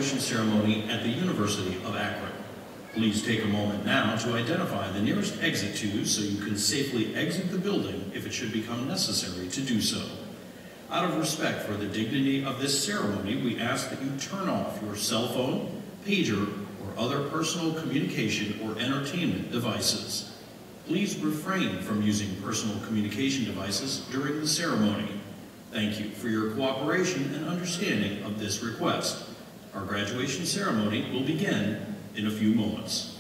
graduation ceremony at the University of Akron. Please take a moment now to identify the nearest exit to so you can safely exit the building if it should become necessary to do so. Out of respect for the dignity of this ceremony, we ask that you turn off your cell phone, pager, or other personal communication or entertainment devices. Please refrain from using personal communication devices during the ceremony. Thank you for your cooperation and understanding of this request. Our graduation ceremony will begin in a few moments.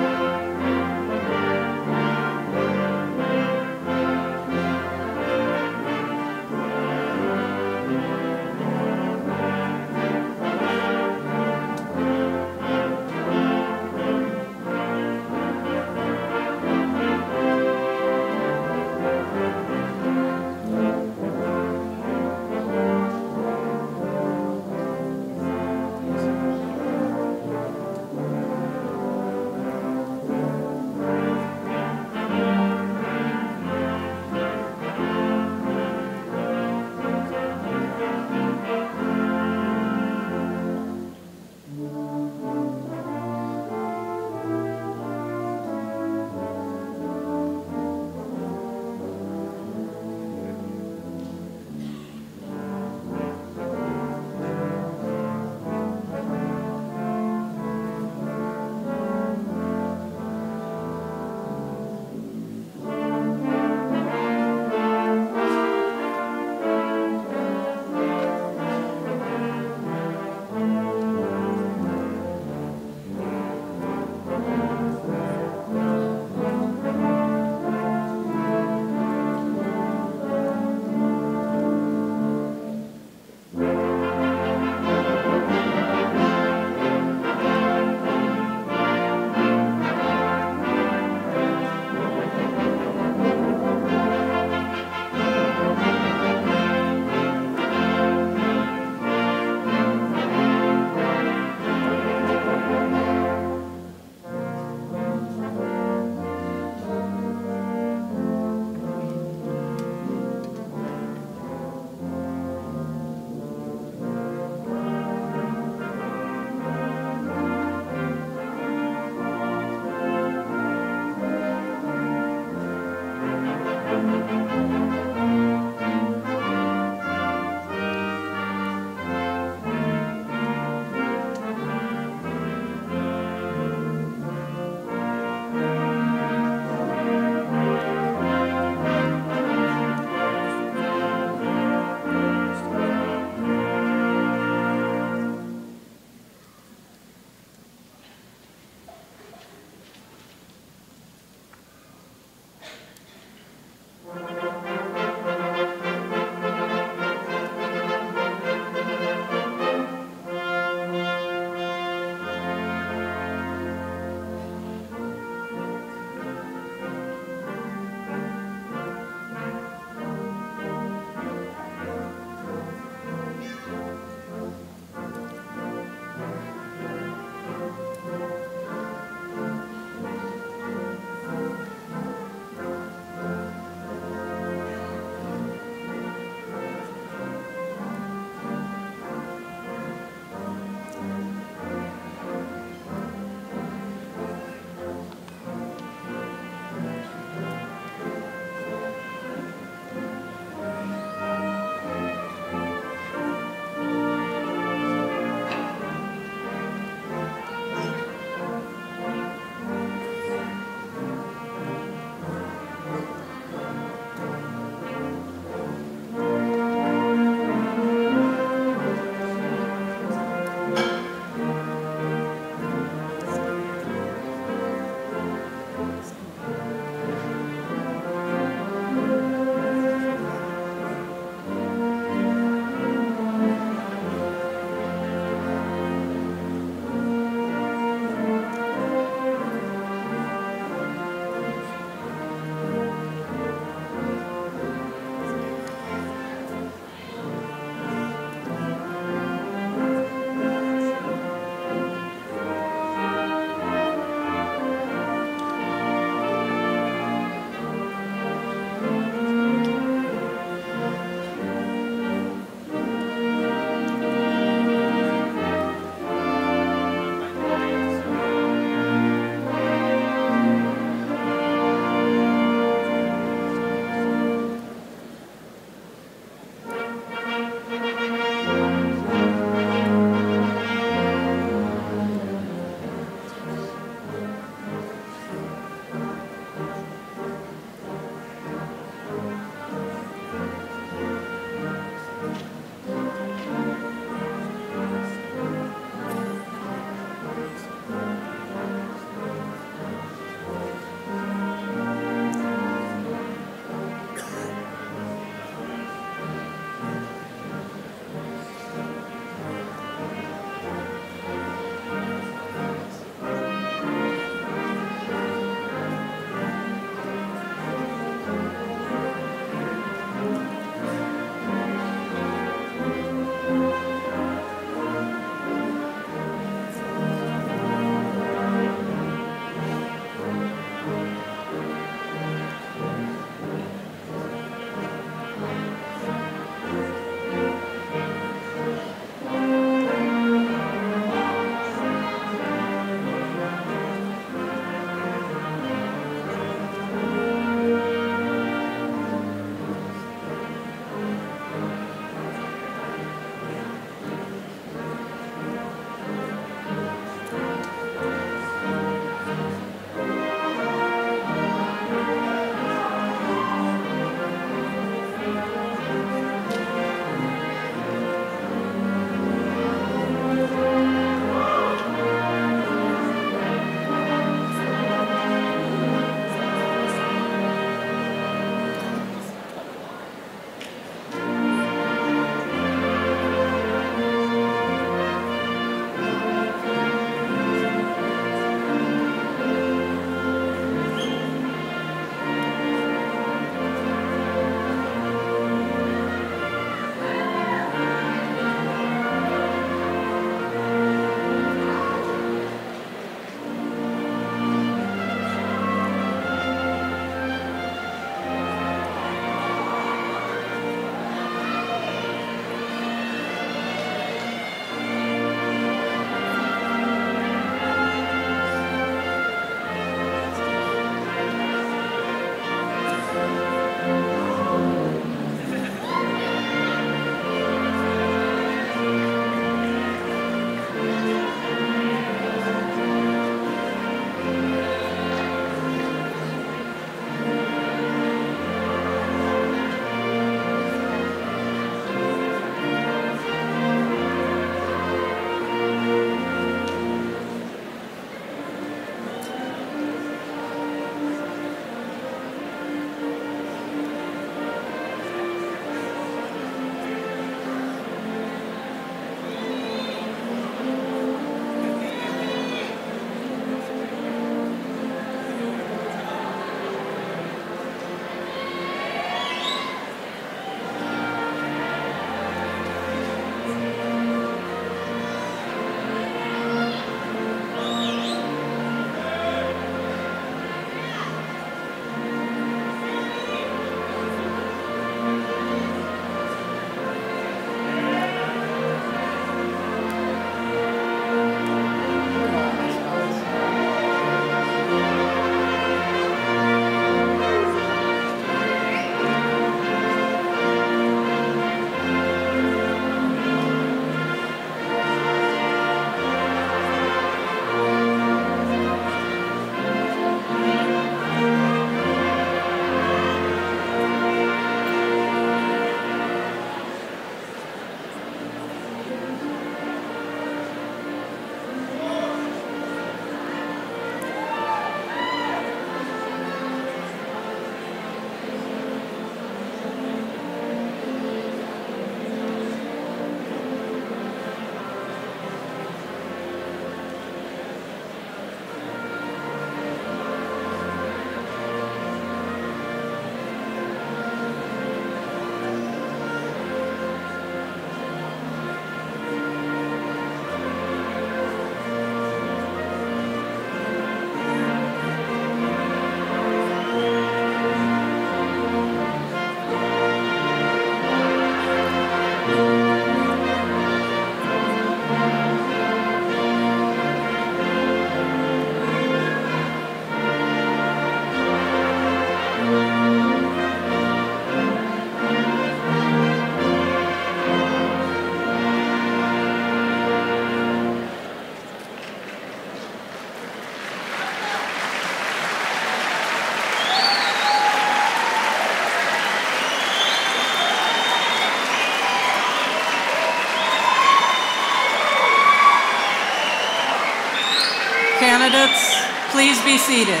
Candidates, please be seated.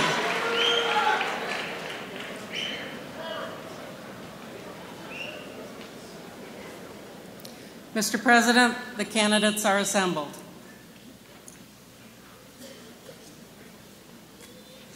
Mr. President, the candidates are assembled.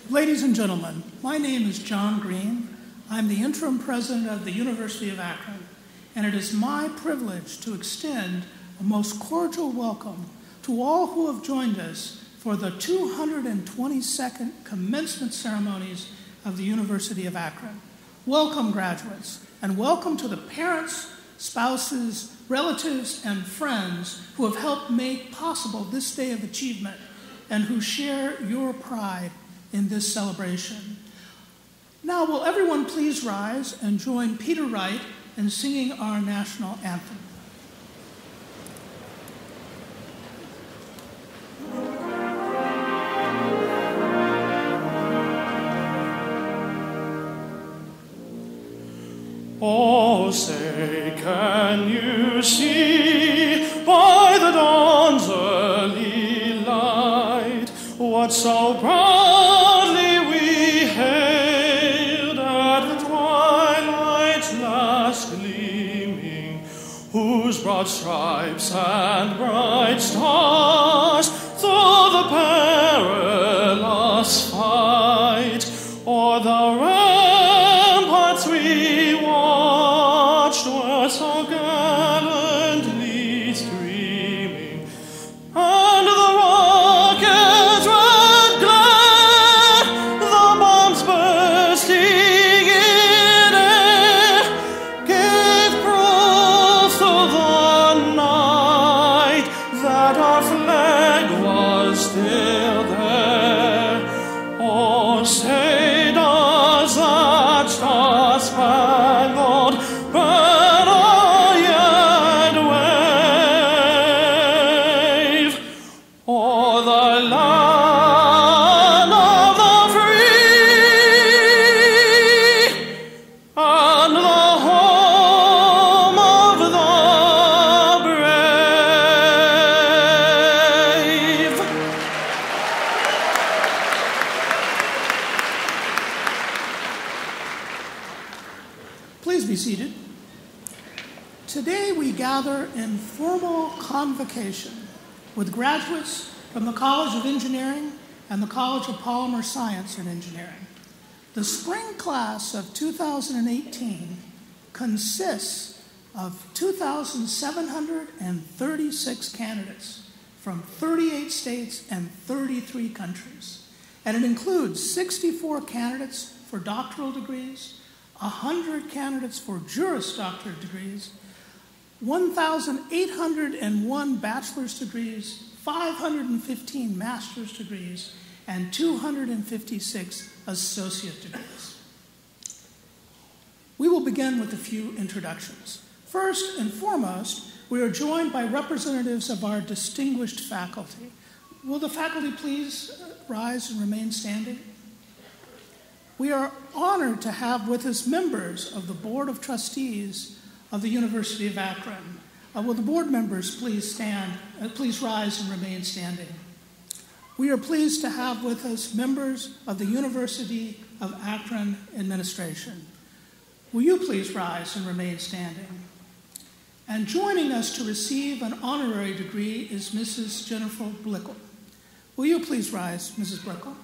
Ladies and gentlemen, my name is John Green. I'm the interim president of the University of Akron, and it is my privilege to extend a most cordial welcome to all who have joined us for the 222nd commencement ceremonies of the University of Akron. Welcome, graduates, and welcome to the parents, spouses, relatives, and friends who have helped make possible this day of achievement and who share your pride in this celebration. Now, will everyone please rise and join Peter Wright in singing our national anthem? Oh, say, can you see by the dawn's early light what so proudly we hailed at the twilight's last gleaming, whose broad stripes and bright stars through the perilous fight o'er the ramparts we watched were so gallantly streaming, and the rockets' red glare, the bombs bursting in air, gave proof through the night that our flag was still there. Oh, say does that star-spangled banner yet wave o'er the land of the free and the home of the brave? Please be seated. Today we gather in formal convocation with graduates from the College of Engineering and the College of Polymer Science and Engineering. The spring class of 2018 consists of 2,736 candidates from 38 states and 33 countries. And it includes 64 candidates for doctoral degrees, 100 candidates for Juris Doctor degrees, 1,801 bachelor's degrees, 515 master's degrees, and 256 associate degrees. We will begin with a few introductions. First and foremost, we are joined by representatives of our distinguished faculty. Will the faculty please rise and remain standing? We are honored to have with us members of the Board of Trustees of the University of Akron. Will the board members please please rise and remain standing. We are pleased to have with us members of the University of Akron administration. Will you please rise and remain standing? And joining us to receive an honorary degree is Mrs. Jennifer Blickel. Will you please rise, Mrs. Blickel?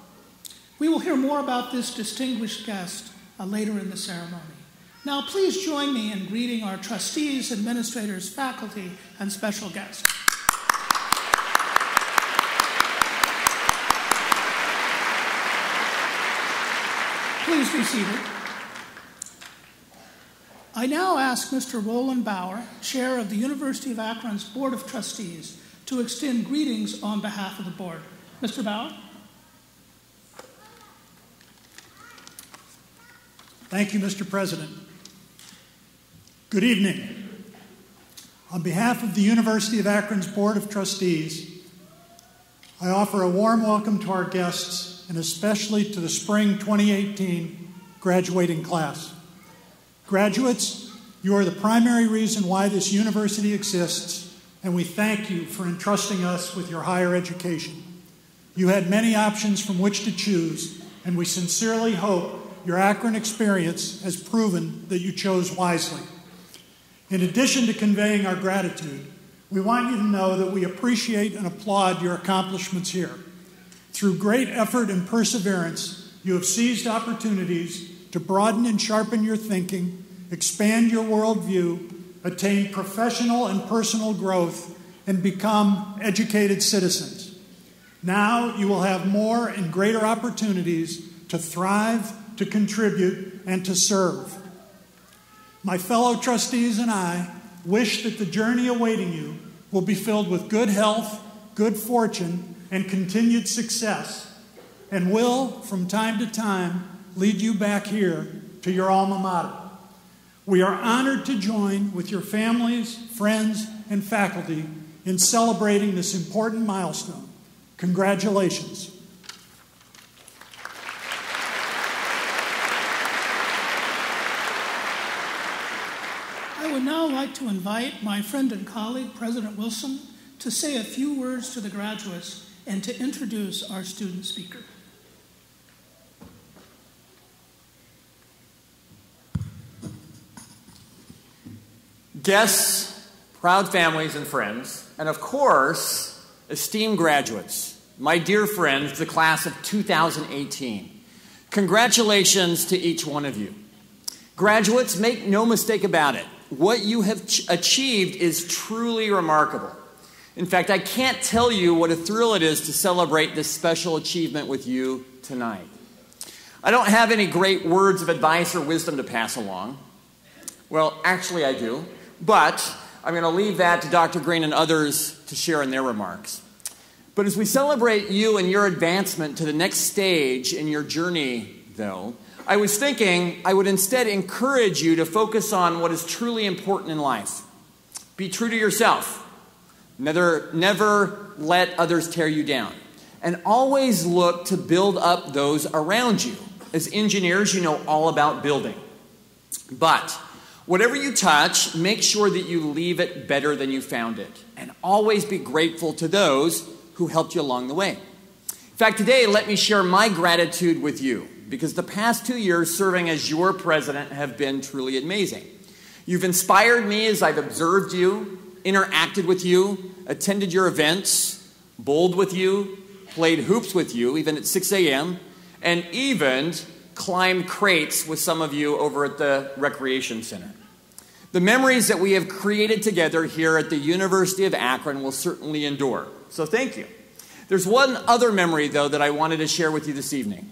We will hear more about this distinguished guest later in the ceremony. Now, please join me in greeting our trustees, administrators, faculty, and special guests. Please be seated. I now ask Mr. Roland Bauer, Chair of the University of Akron's Board of Trustees, to extend greetings on behalf of the board. Mr. Bauer? Thank you, Mr. President. Good evening. On behalf of the University of Akron's Board of Trustees, I offer a warm welcome to our guests and especially to the spring 2018 graduating class. Graduates, you are the primary reason why this university exists, and we thank you for entrusting us with your higher education. You had many options from which to choose, and we sincerely hope your Akron experience has proven that you chose wisely. In addition to conveying our gratitude, we want you to know that we appreciate and applaud your accomplishments here. Through great effort and perseverance, you have seized opportunities to broaden and sharpen your thinking, expand your worldview, attain professional and personal growth, and become educated citizens. Now you will have more and greater opportunities to thrive, to contribute, and to serve. My fellow trustees and I wish that the journey awaiting you will be filled with good health, good fortune, and continued success, and will, from time to time, lead you back here to your alma mater. We are honored to join with your families, friends, and faculty in celebrating this important milestone. Congratulations. I would now like to invite my friend and colleague, President Wilson, to say a few words to the graduates and to introduce our student speaker. Guests, proud families and friends, and of course, esteemed graduates, my dear friends, the class of 2018. Congratulations to each one of you. Graduates, make no mistake about it. What you have achieved is truly remarkable. In fact, I can't tell you what a thrill it is to celebrate this special achievement with you tonight. I don't have any great words of advice or wisdom to pass along. Well, actually I do. But I'm going to leave that to Dr. Green and others to share in their remarks. But as we celebrate you and your advancement to the next stage in your journey, though, I was thinking I would instead encourage you to focus on what is truly important in life. Be true to yourself. Never let others tear you down. And always look to build up those around you. As engineers, you know all about building. But whatever you touch, make sure that you leave it better than you found it. And always be grateful to those who helped you along the way. In fact, today, let me share my gratitude with you, because the past 2 years serving as your president have been truly amazing. You've inspired me as I've observed you, interacted with you, attended your events, bowled with you, played hoops with you, even at 6 a.m., and even climbed crates with some of you over at the Recreation Center. The memories that we have created together here at the University of Akron will certainly endure. So thank you. There's one other memory, though, that I wanted to share with you this evening.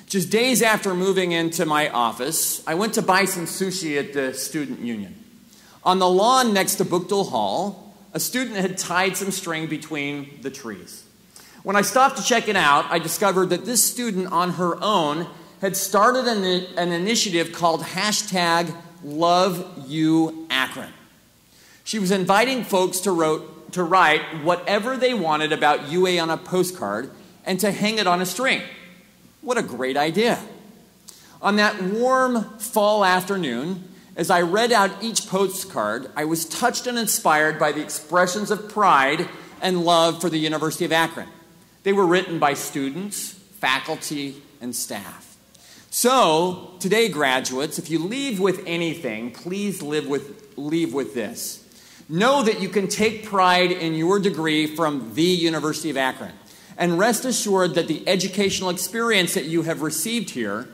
Just days after moving into my office, I went to buy some sushi at the Student Union. On the lawn next to Bookdale Hall, a student had tied some string between the trees. When I stopped to check it out, I discovered that this student on her own had started an initiative called #LoveYouAkron. She was inviting folks to write whatever they wanted about UA on a postcard and to hang it on a string. What a great idea. On that warm fall afternoon, as I read out each postcard, I was touched and inspired by the expressions of pride and love for the University of Akron. They were written by students, faculty, and staff. So, today, graduates, if you leave with anything, please leave with this. Know that you can take pride in your degree from the University of Akron. And rest assured that the educational experience that you have received here,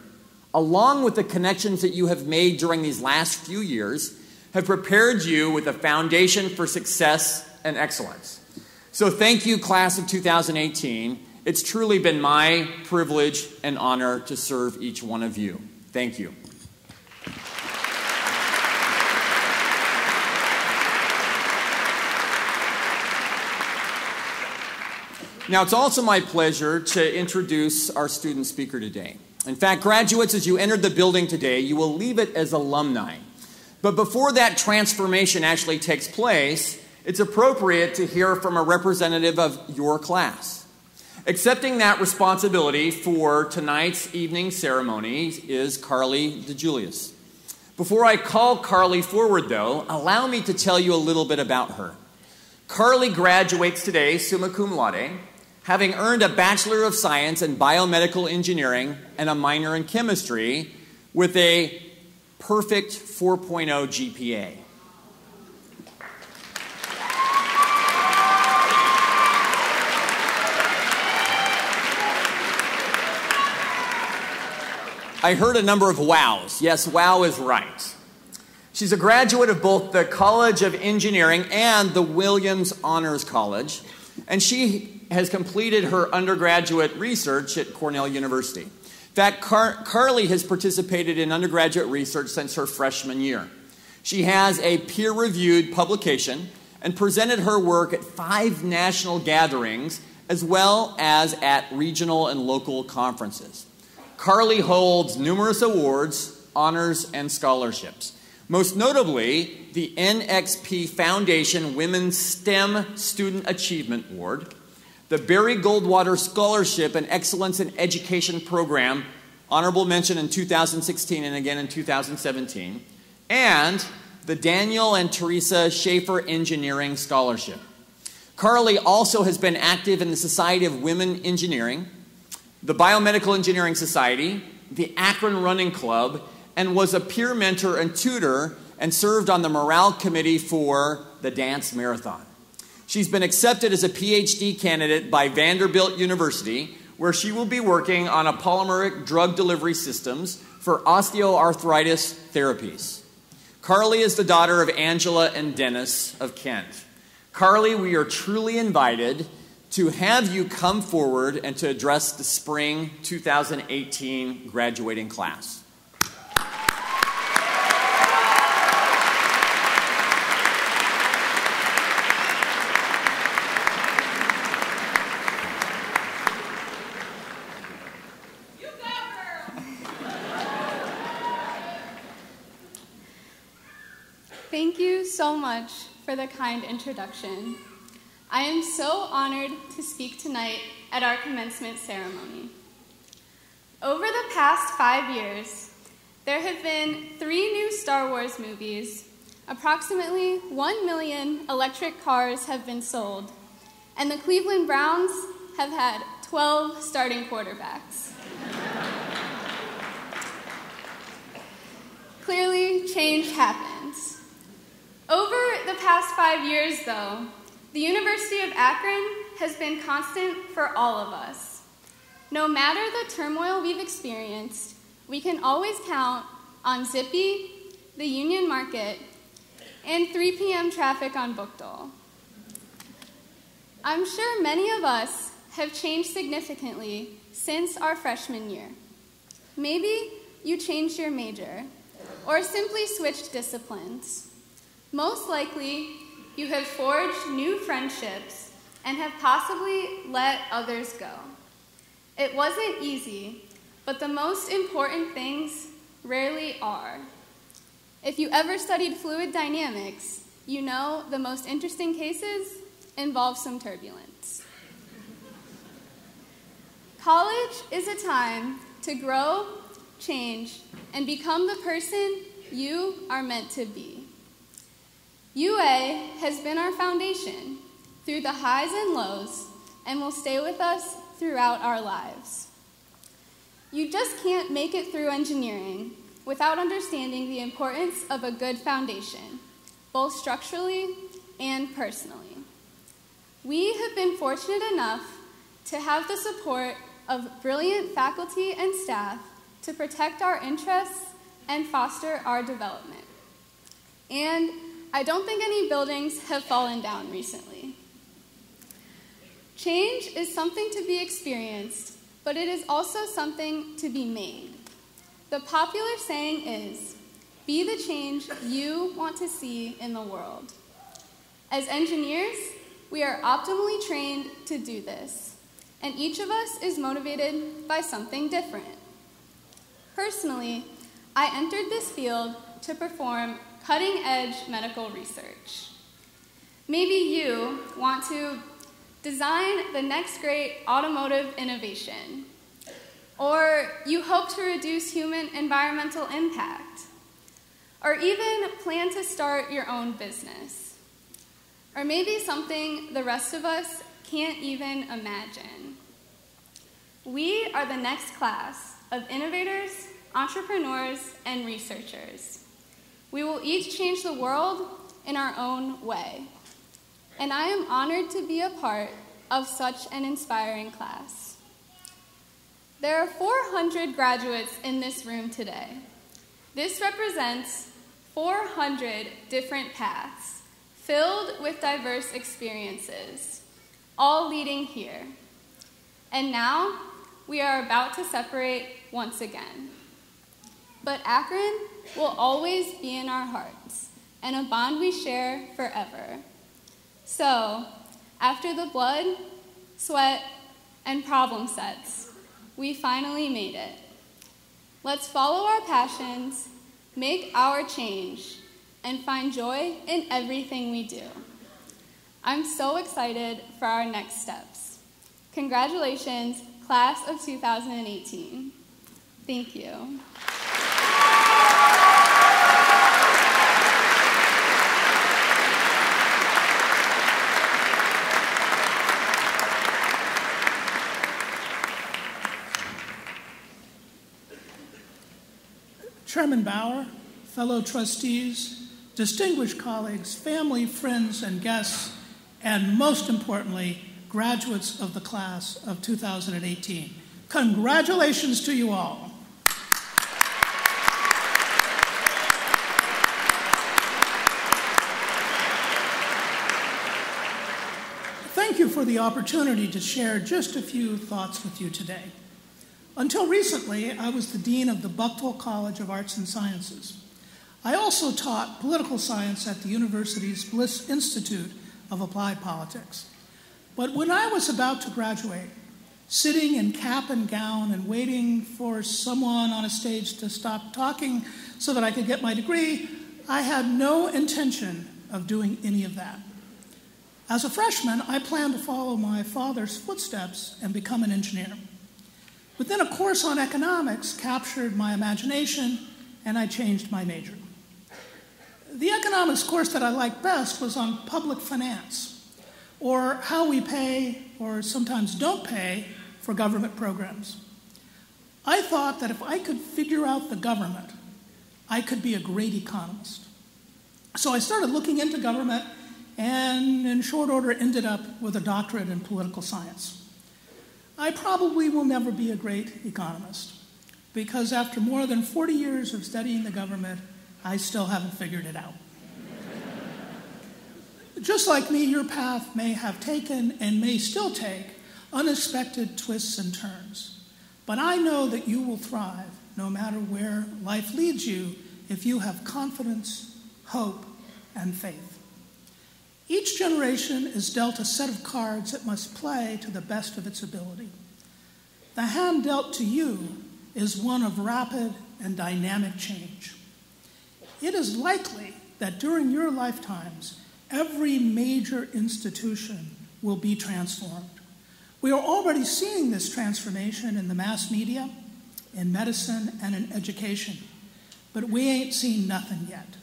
along with the connections that you have made during these last few years, have prepared you with a foundation for success and excellence. So thank you, class of 2018. It's truly been my privilege and honor to serve each one of you. Thank you. Now, it's also my pleasure to introduce our student speaker today. In fact, graduates, as you entered the building today, you will leave it as alumni. But before that transformation actually takes place, it's appropriate to hear from a representative of your class. Accepting that responsibility for tonight's evening ceremony is Carly DeJulius. Before I call Carly forward, though, allow me to tell you a little bit about her. Carly graduates today, summa cum laude, having earned a Bachelor of Science in Biomedical Engineering and a minor in Chemistry with a perfect 4.0 GPA. I heard a number of wows. Yes, wow is right. She's a graduate of both the College of Engineering and the Williams Honors College, and she has completed her undergraduate research at Cornell University. In fact, Carly has participated in undergraduate research since her freshman year. She has a peer-reviewed publication and presented her work at 5 national gatherings as well as at regional and local conferences. Carly holds numerous awards, honors, and scholarships. Most notably, the NXP Foundation Women's STEM Student Achievement Award, the Barry Goldwater Scholarship and Excellence in Education Program, honorable mention in 2016 and again in 2017, and the Daniel and Teresa Schaefer Engineering Scholarship. Carly also has been active in the Society of Women Engineering, the Biomedical Engineering Society, the Akron Running Club, and was a peer mentor and tutor and served on the morale committee for the dance marathon. She's been accepted as a PhD candidate by Vanderbilt University, where she will be working on a polymeric drug delivery systems for osteoarthritis therapies. Carly is the daughter of Angela and Dennis of Kent. Carly, we are truly invited to have you come forward and to address the spring 2018 graduating class. Thank you so much for the kind introduction. I am so honored to speak tonight at our commencement ceremony. Over the past 5 years, there have been 3 new Star Wars movies, approximately 1 million electric cars have been sold, and the Cleveland Browns have had 12 starting quarterbacks. Clearly, change happens. Over the past 5 years, though, the University of Akron has been constant for all of us. No matter the turmoil we've experienced, we can always count on Zippy, the Union Market, and 3 p.m. traffic on Bookdole. I'm sure many of us have changed significantly since our freshman year. Maybe you changed your major, or simply switched disciplines. Most likely, you have forged new friendships and have possibly let others go. It wasn't easy, but the most important things rarely are. If you ever studied fluid dynamics, you know the most interesting cases involve some turbulence. College is a time to grow, change, and become the person you are meant to be. UA has been our foundation through the highs and lows and will stay with us throughout our lives. You just can't make it through engineering without understanding the importance of a good foundation, both structurally and personally. We have been fortunate enough to have the support of brilliant faculty and staff to protect our interests and foster our development. And I don't think any buildings have fallen down recently. Change is something to be experienced, but it is also something to be made. The popular saying is, be the change you want to see in the world. As engineers, we are optimally trained to do this, and each of us is motivated by something different. Personally, I entered this field to perform cutting-edge medical research. Maybe you want to design the next great automotive innovation, or you hope to reduce human environmental impact, or even plan to start your own business. Or maybe something the rest of us can't even imagine. We are the next class of innovators, entrepreneurs, and researchers. We will each change the world in our own way. And I am honored to be a part of such an inspiring class. There are 400 graduates in this room today. This represents 400 different paths filled with diverse experiences, all leading here. And now we are about to separate once again. But Akron will always be in our hearts and a bond we share forever. So, after the blood, sweat, and problem sets, we finally made it. Let's follow our passions, make our change, and find joy in everything we do. I'm so excited for our next steps. Congratulations, class of 2018. Thank you. Chairman Bauer, fellow trustees, distinguished colleagues, family, friends, and guests, and most importantly, graduates of the class of 2018. Congratulations to you all. Thank you for the opportunity to share just a few thoughts with you today. Until recently, I was the dean of the Bucknell College of Arts and Sciences. I also taught political science at the university's Bliss Institute of Applied Politics. But when I was about to graduate, sitting in cap and gown and waiting for someone on a stage to stop talking so that I could get my degree, I had no intention of doing any of that. As a freshman, I planned to follow my father's footsteps and become an engineer. But then a course on economics captured my imagination, and I changed my major. The economics course that I liked best was on public finance, or how we pay, or sometimes don't pay, for government programs. I thought that if I could figure out the government, I could be a great economist. So I started looking into government, and in short order ended up with a doctorate in political science. I probably will never be a great economist, because after more than 40 years of studying the government, I still haven't figured it out. Just like me, your path may have taken and may still take unexpected twists and turns. But I know that you will thrive no matter where life leads you if you have confidence, hope, and faith. Each generation is dealt a set of cards it must play to the best of its ability. The hand dealt to you is one of rapid and dynamic change. It is likely that during your lifetimes, every major institution will be transformed. We are already seeing this transformation in the mass media, in medicine, and in education, but we ain't seen nothing yet.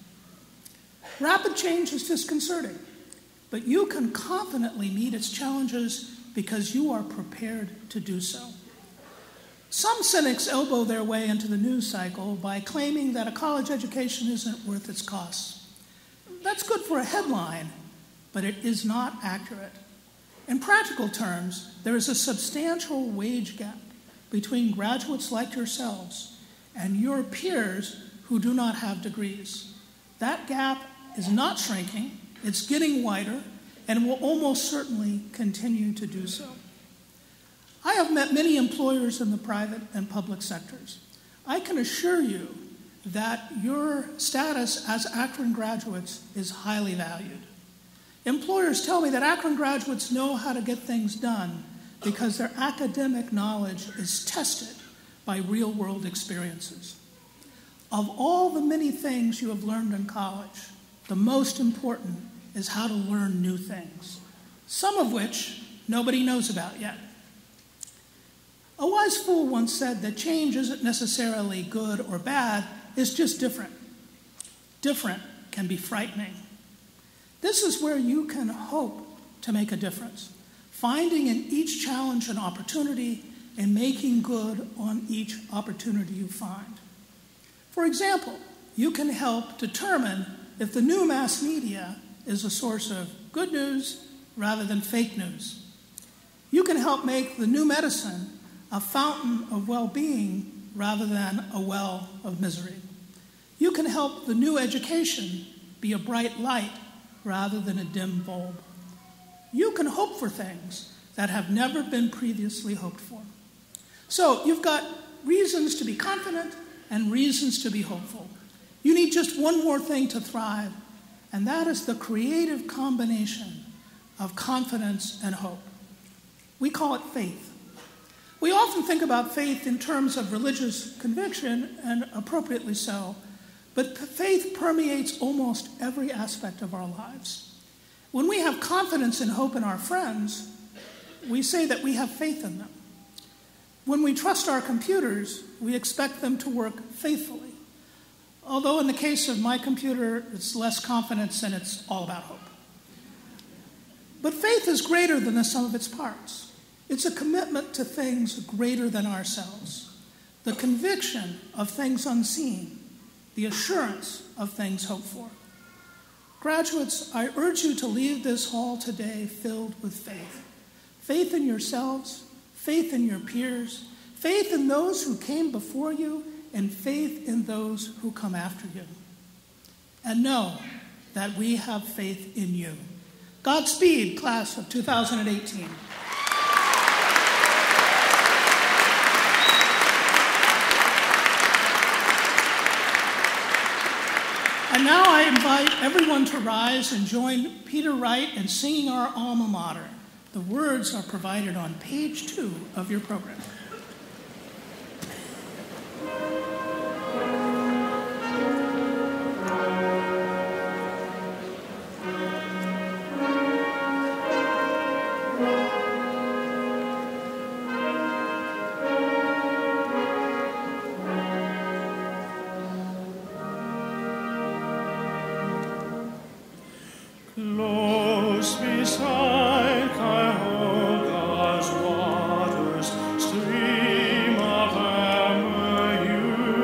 Rapid change is disconcerting, but you can confidently meet its challenges because you are prepared to do so. Some cynics elbow their way into the news cycle by claiming that a college education isn't worth its costs. That's good for a headline, but it is not accurate. In practical terms, there is a substantial wage gap between graduates like yourselves and your peers who do not have degrees. That gap is not shrinking. It's getting wider, and will almost certainly continue to do so. I have met many employers in the private and public sectors. I can assure you that your status as Akron graduates is highly valued. Employers tell me that Akron graduates know how to get things done because their academic knowledge is tested by real-world experiences. Of all the many things you have learned in college, the most important is how to learn new things, some of which nobody knows about yet. A wise fool once said that change isn't necessarily good or bad, it's just different. Different can be frightening. This is where you can hope to make a difference. finding in each challenge an opportunity and making good on each opportunity you find. For example, you can help determine if the new mass media is a source of good news rather than fake news. You can help make the new medicine a fountain of well-being rather than a well of misery. You can help the new education be a bright light rather than a dim bulb. You can hope for things that have never been previously hoped for. So you've got reasons to be confident and reasons to be hopeful. You need just one more thing to thrive, and that is the creative combination of confidence and hope. We call it faith. We often think about faith in terms of religious conviction, and appropriately so, but faith permeates almost every aspect of our lives. When we have confidence and hope in our friends, we say that we have faith in them. When we trust our computers, we expect them to work faithfully. Although in the case of my computer, it's less confidence and it's all about hope. But faith is greater than the sum of its parts. It's a commitment to things greater than ourselves, the conviction of things unseen, the assurance of things hoped for. Graduates, I urge you to leave this hall today filled with faith. Faith in yourselves, faith in your peers, faith in those who came before you, and faith in those who come after you. And know that we have faith in you. Godspeed, class of 2018. And now I invite everyone to rise and join Peter Wright in singing our alma mater. The words are provided on page 2 of your program. Close beside Cuyahoga's waters, stream of amber hue,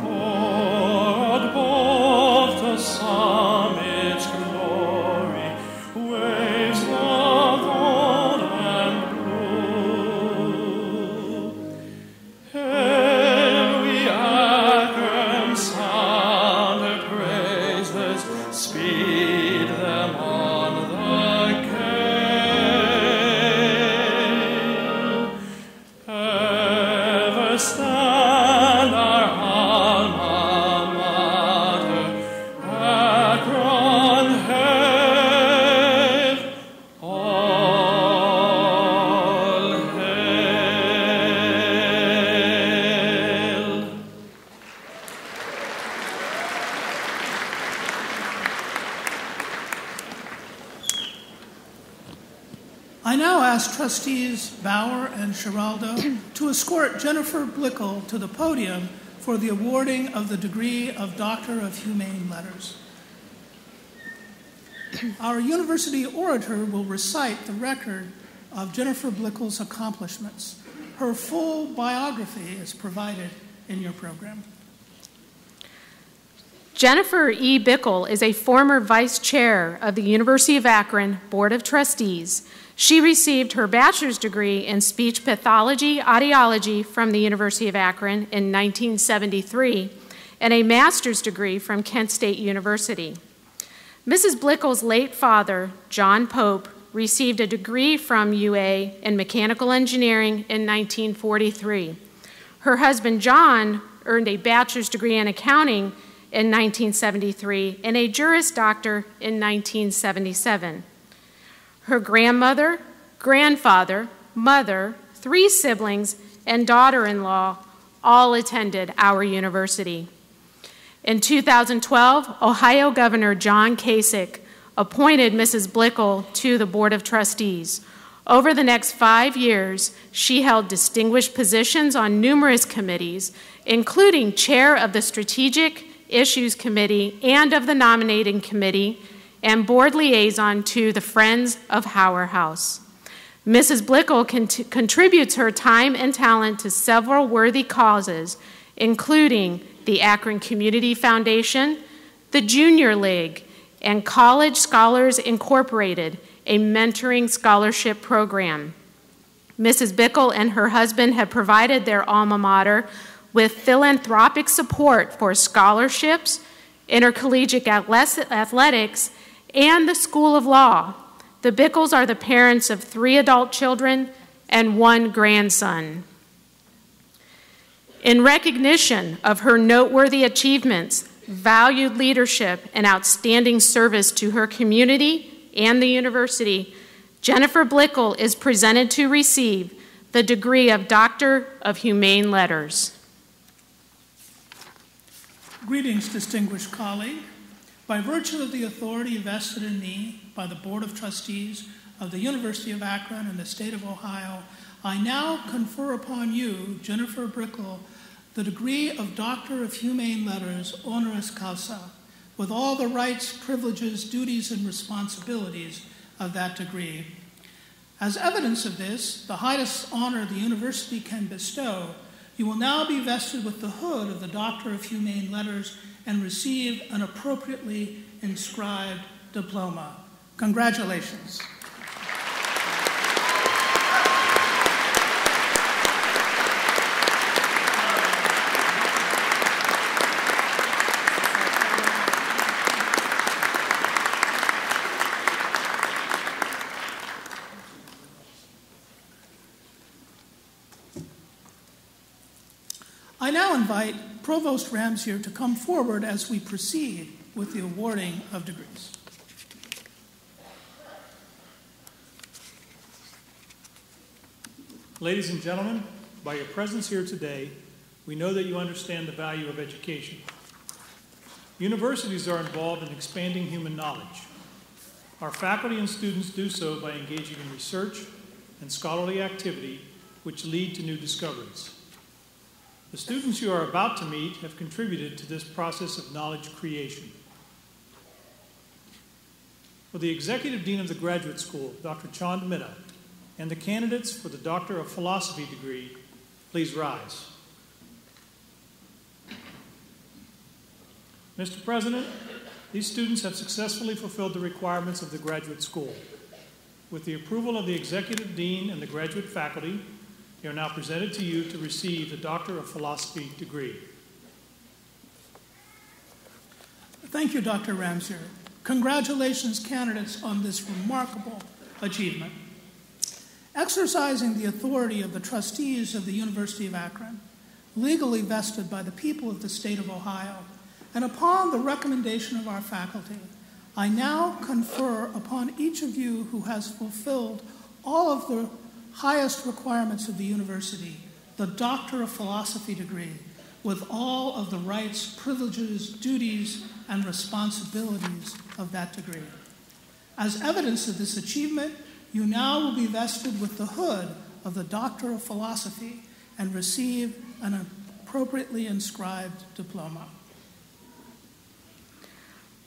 poured both the summit's glory, waves of gold and blue. Hail we Akron, sound her praises, speed them on the gale. Ever stand our alma mater, Akron, hail, all hail. I now ask trustees Bauer and Giraldo to escort Jennifer Blickel to the podium for the awarding of the degree of Doctor of Humane Letters. Our university orator will recite the record of Jennifer Blickel's accomplishments. Her full biography is provided in your program. Jennifer E. Bickel is a former vice chair of the University of Akron Board of Trustees. She received her bachelor's degree in speech pathology audiology from the University of Akron in 1973 and a master's degree from Kent State University. Mrs. Blickel's late father, John Pope, received a degree from UA in mechanical engineering in 1943. Her husband, John, earned a bachelor's degree in accounting in 1973 and a Juris Doctor in 1977. Her grandmother, grandfather, mother, 3 siblings, and daughter-in-law all attended our university. In 2012, Ohio Governor John Kasich appointed Mrs. Blickel to the Board of Trustees. Over the next 5 years, she held distinguished positions on numerous committees, including chair of the Strategic Issues Committee and of the Nominating Committee, and board liaison to the Friends of Hauer House. Mrs. Blickel contributes her time and talent to several worthy causes, including the Akron Community Foundation, the Junior League, and College Scholars Incorporated, a mentoring scholarship program. Mrs. Bickel and her husband have provided their alma mater with philanthropic support for scholarships, intercollegiate athletics, and the School of Law. The Bickles are the parents of 3 adult children and 1 grandson. In recognition of her noteworthy achievements, valued leadership, and outstanding service to her community and the university, Jennifer Blickel is presented to receive the degree of Doctor of Humane Letters. Greetings, distinguished colleague. By virtue of the authority vested in me by the Board of Trustees of the University of Akron and the State of Ohio, I now confer upon you, Jennifer Blickel, the degree of Doctor of Humane Letters, honoris causa, with all the rights, privileges, duties, and responsibilities of that degree. As evidence of this, the highest honor the university can bestow, you will now be vested with the hood of the Doctor of Humane Letters and receive an appropriately inscribed diploma. Congratulations. I now invite Provost Ramsier to come forward as we proceed with the awarding of degrees. Ladies and gentlemen, by your presence here today, we know that you understand the value of education. Universities are involved in expanding human knowledge. Our faculty and students do so by engaging in research and scholarly activity which lead to new discoveries. The students you are about to meet have contributed to this process of knowledge creation. For the Executive Dean of the Graduate School, Dr. Chand Mitta, and the candidates for the Doctor of Philosophy degree, please rise. Mr. President, these students have successfully fulfilled the requirements of the graduate school. With the approval of the Executive Dean and the graduate faculty, they are now presented to you to receive the Doctor of Philosophy degree. Thank you, Dr. Ramsier. Congratulations, candidates, on this remarkable achievement. Exercising the authority of the trustees of the University of Akron, legally vested by the people of the state of Ohio, and upon the recommendation of our faculty, I now confer upon each of you who has fulfilled all of the highest requirements of the university, the Doctor of Philosophy degree, with all of the rights, privileges, duties, and responsibilities of that degree. As evidence of this achievement, you now will be vested with the hood of the Doctor of Philosophy and receive an appropriately inscribed diploma.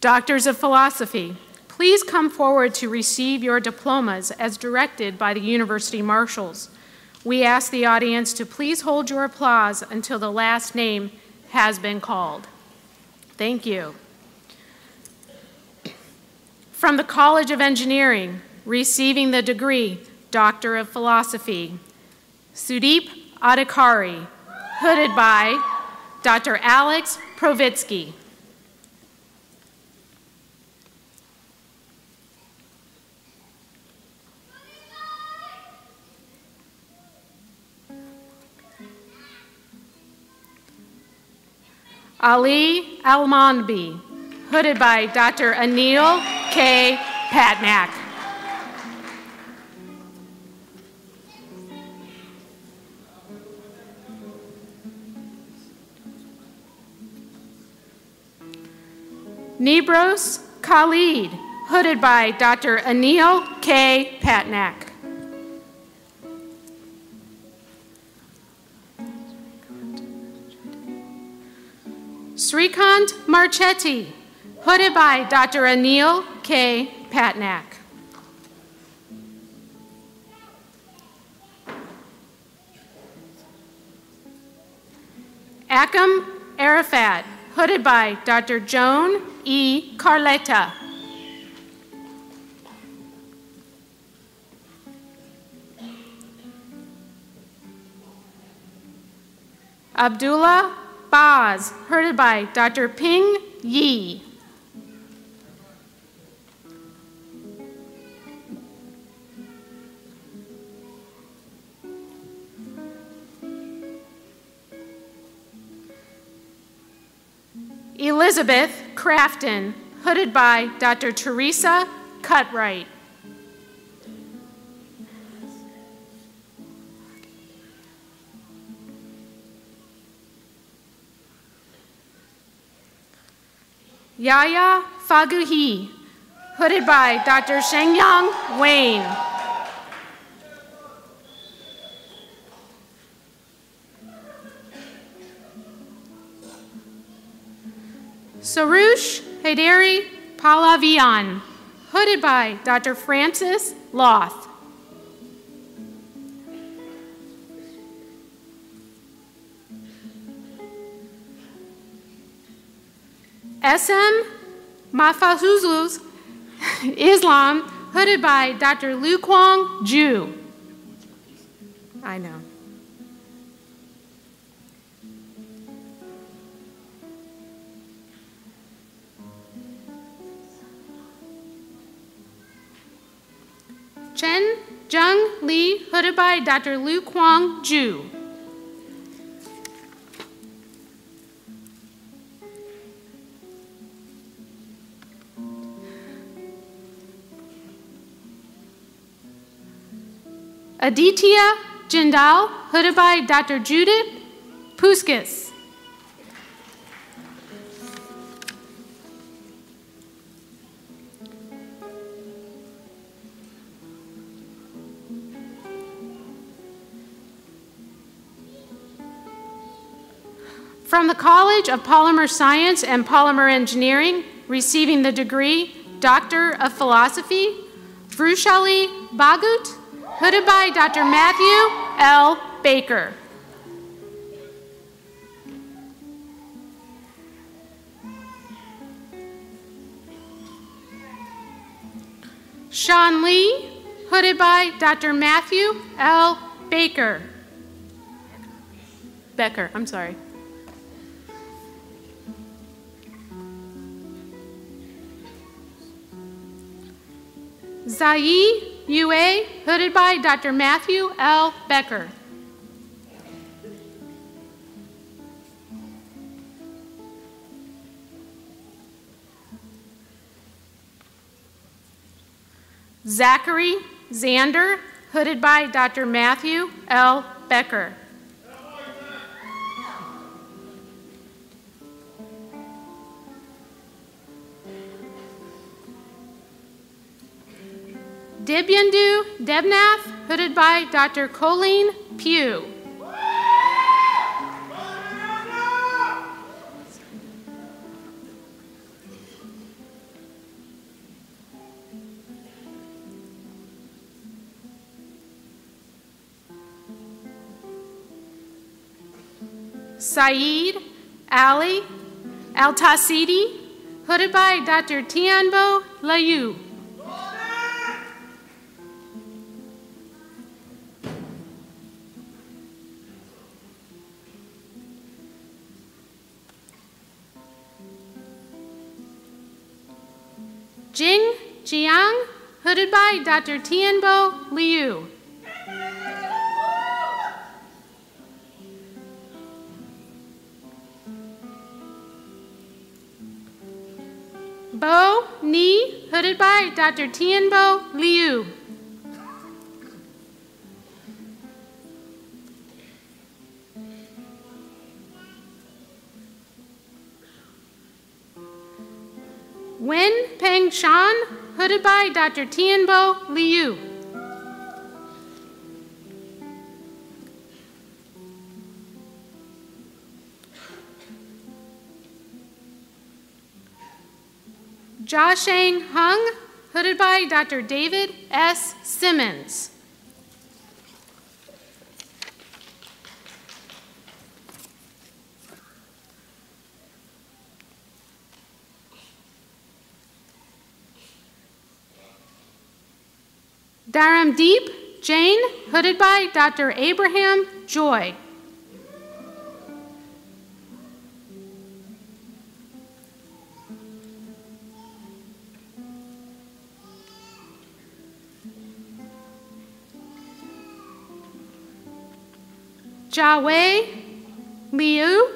Doctors of Philosophy, please come forward to receive your diplomas as directed by the University Marshals. We ask the audience to please hold your applause until the last name has been called. Thank you. From the College of Engineering, receiving the degree Doctor of Philosophy, Sudeep Adhikari, hooded by Dr. Alex Provitsky. Ali Almanbi, hooded by Dr. Anil K. Patnaik. Nibros Khalid, hooded by Dr. Anil K. Patnaik. Srikant Marchetti, hooded by Dr. Anil K. Patnack. Akam Arafat, hooded by Dr. Joan E. Carletta. Abdullah Baz, hooded by Dr. Ping Yi. Elizabeth Crafton, hooded by Dr. Teresa Cutright. Yaya Faguhi, hooded by Dr. Shengyang Wayne. Sarush Haidari Palavian, hooded by Dr. Francis Loth. SM Mafahuzlu's Islam, hooded by Dr. Lu Kwang Ju. I know. Chen Zheng Li, hooded by Dr. Lu Kwang Ju. Aditya Jindal, hooded by Dr. Judith Puskis. From the College of Polymer Science and Polymer Engineering, receiving the degree Doctor of Philosophy, Vrushali Bagut, hooded by Dr. Matthew L. Baker. Sean Lee, hooded by Dr. Matthew L. Becker, I'm sorry. Zai Yue, hooded by Dr. Matthew L. Becker. Zachary Zander, hooded by Dr. Matthew L. Becker. Dibyendu Debnath, hooded by Dr. Colleen Pugh. Saeed Ali Al-Tasidi, hooded by Dr. Tianbo Layu. Jing Jiang, hooded by Dr. Tianbo Liu. Bo Ni, hooded by Dr. Tianbo Liu. Wen Peng Shan, hooded by Dr. Tianbo Liu. Jiasheng Hung, hooded by Dr. David S. Simmons. Dharamdeep Jain, hooded by Dr. Abraham Joy. Jiawei Liu,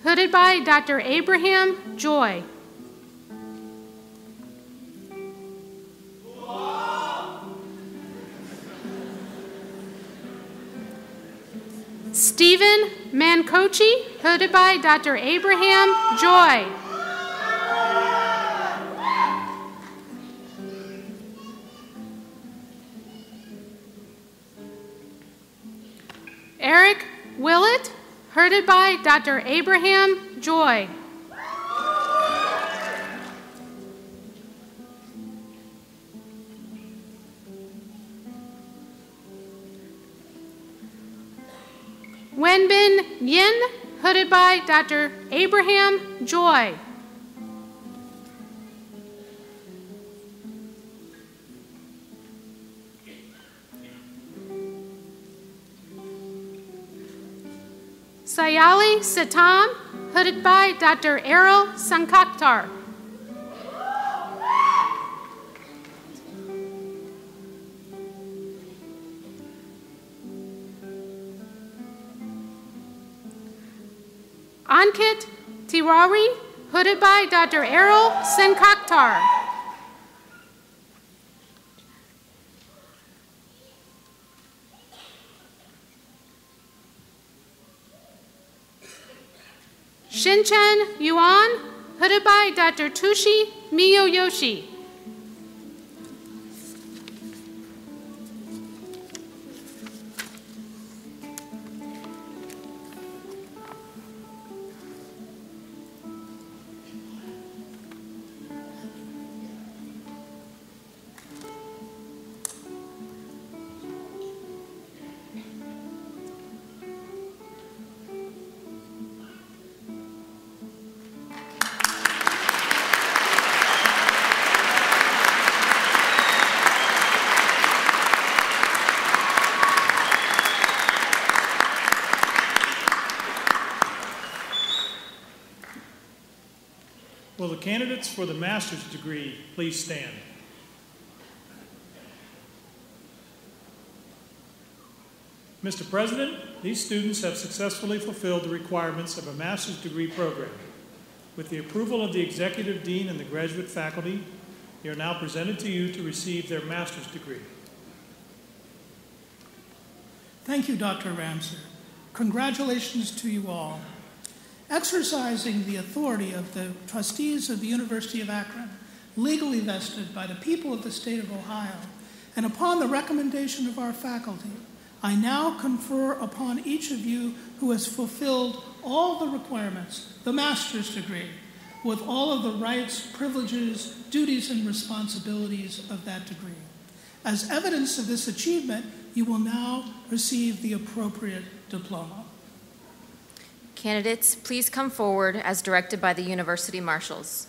hooded by Dr. Abraham Joy. Stephen Mancochi, hooded by Dr. Abraham Joy. Eric Willett, hooded by Dr. Abraham Joy. Wenbin Yin, hooded by Dr. Abraham Joy. Sayali Satam, hooded by Dr. Errol Sankaktar. Ankit Tiwari, hooded by Dr. Errol Sankaktar. Shinchen Yuan, hooded by Dr. Tushi Miyoyoshi. Will the candidates for the master's degree please stand? Mr. President, these students have successfully fulfilled the requirements of a master's degree program. With the approval of the Executive Dean and the graduate faculty, they are now presented to you to receive their master's degree. Thank you, Dr. Ramsey. Congratulations to you all. Exercising the authority of the trustees of the University of Akron, legally vested by the people of the state of Ohio, and upon the recommendation of our faculty, I now confer upon each of you who has fulfilled all the requirements, the master's degree, with all of the rights, privileges, duties, and responsibilities of that degree. As evidence of this achievement, you will now receive the appropriate diploma. Candidates, please come forward as directed by the University Marshals.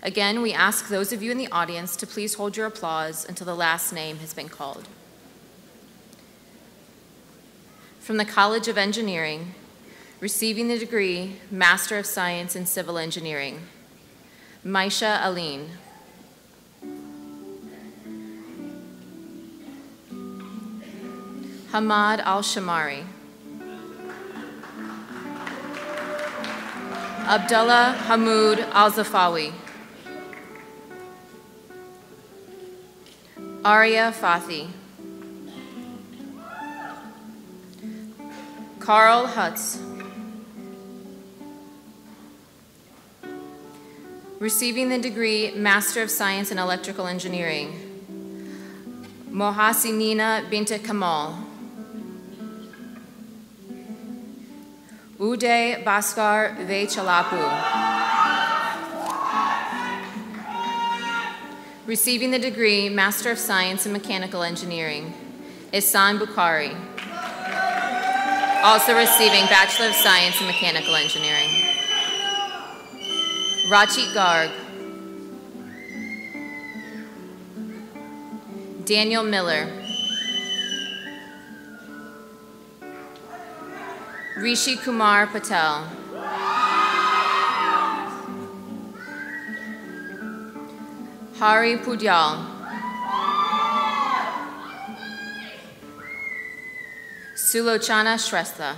Again, we ask those of you in the audience to please hold your applause until the last name has been called. From the College of Engineering, receiving the degree Master of Science in Civil Engineering, Maisha Aline. Hamad Al-Shamari. Abdullah Hamoud Al-Zafawi. Arya Fathi. Carl Hutz. Receiving the degree Master of Science in Electrical Engineering, Mohasinina Bint Kamal. Uday Bhaskar Vechalapu. Receiving the degree Master of Science in Mechanical Engineering, Ihsan Bukhari. Also receiving Bachelor of Science in Mechanical Engineering, Rachit Garg. Daniel Miller. Rishi Kumar Patel. Hari Pudyal. Sulochana Shrestha.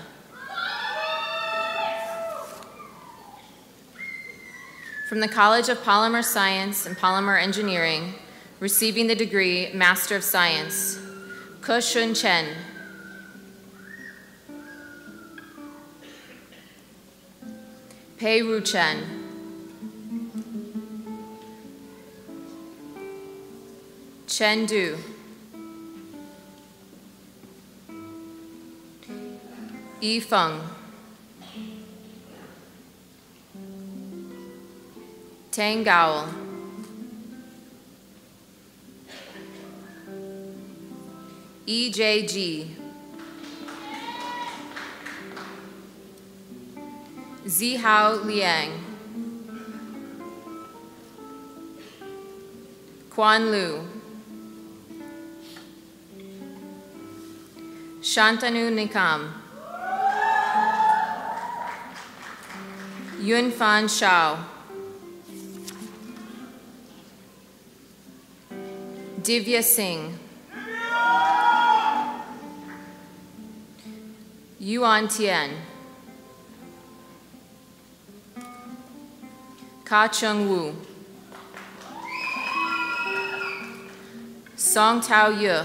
From the College of Polymer Science and Polymer Engineering, receiving the degree Master of Science, Ke Shun Chen. Pei Ru Chen. Chen Du. Yi Feng. Tang Gowell. EJG. Zihao Liang. Quan Lu. Shantanu Nikam. Yunfan Shao. Divya Singh. Yuan Tian. Ka Chung Wu. Song Tao Ye.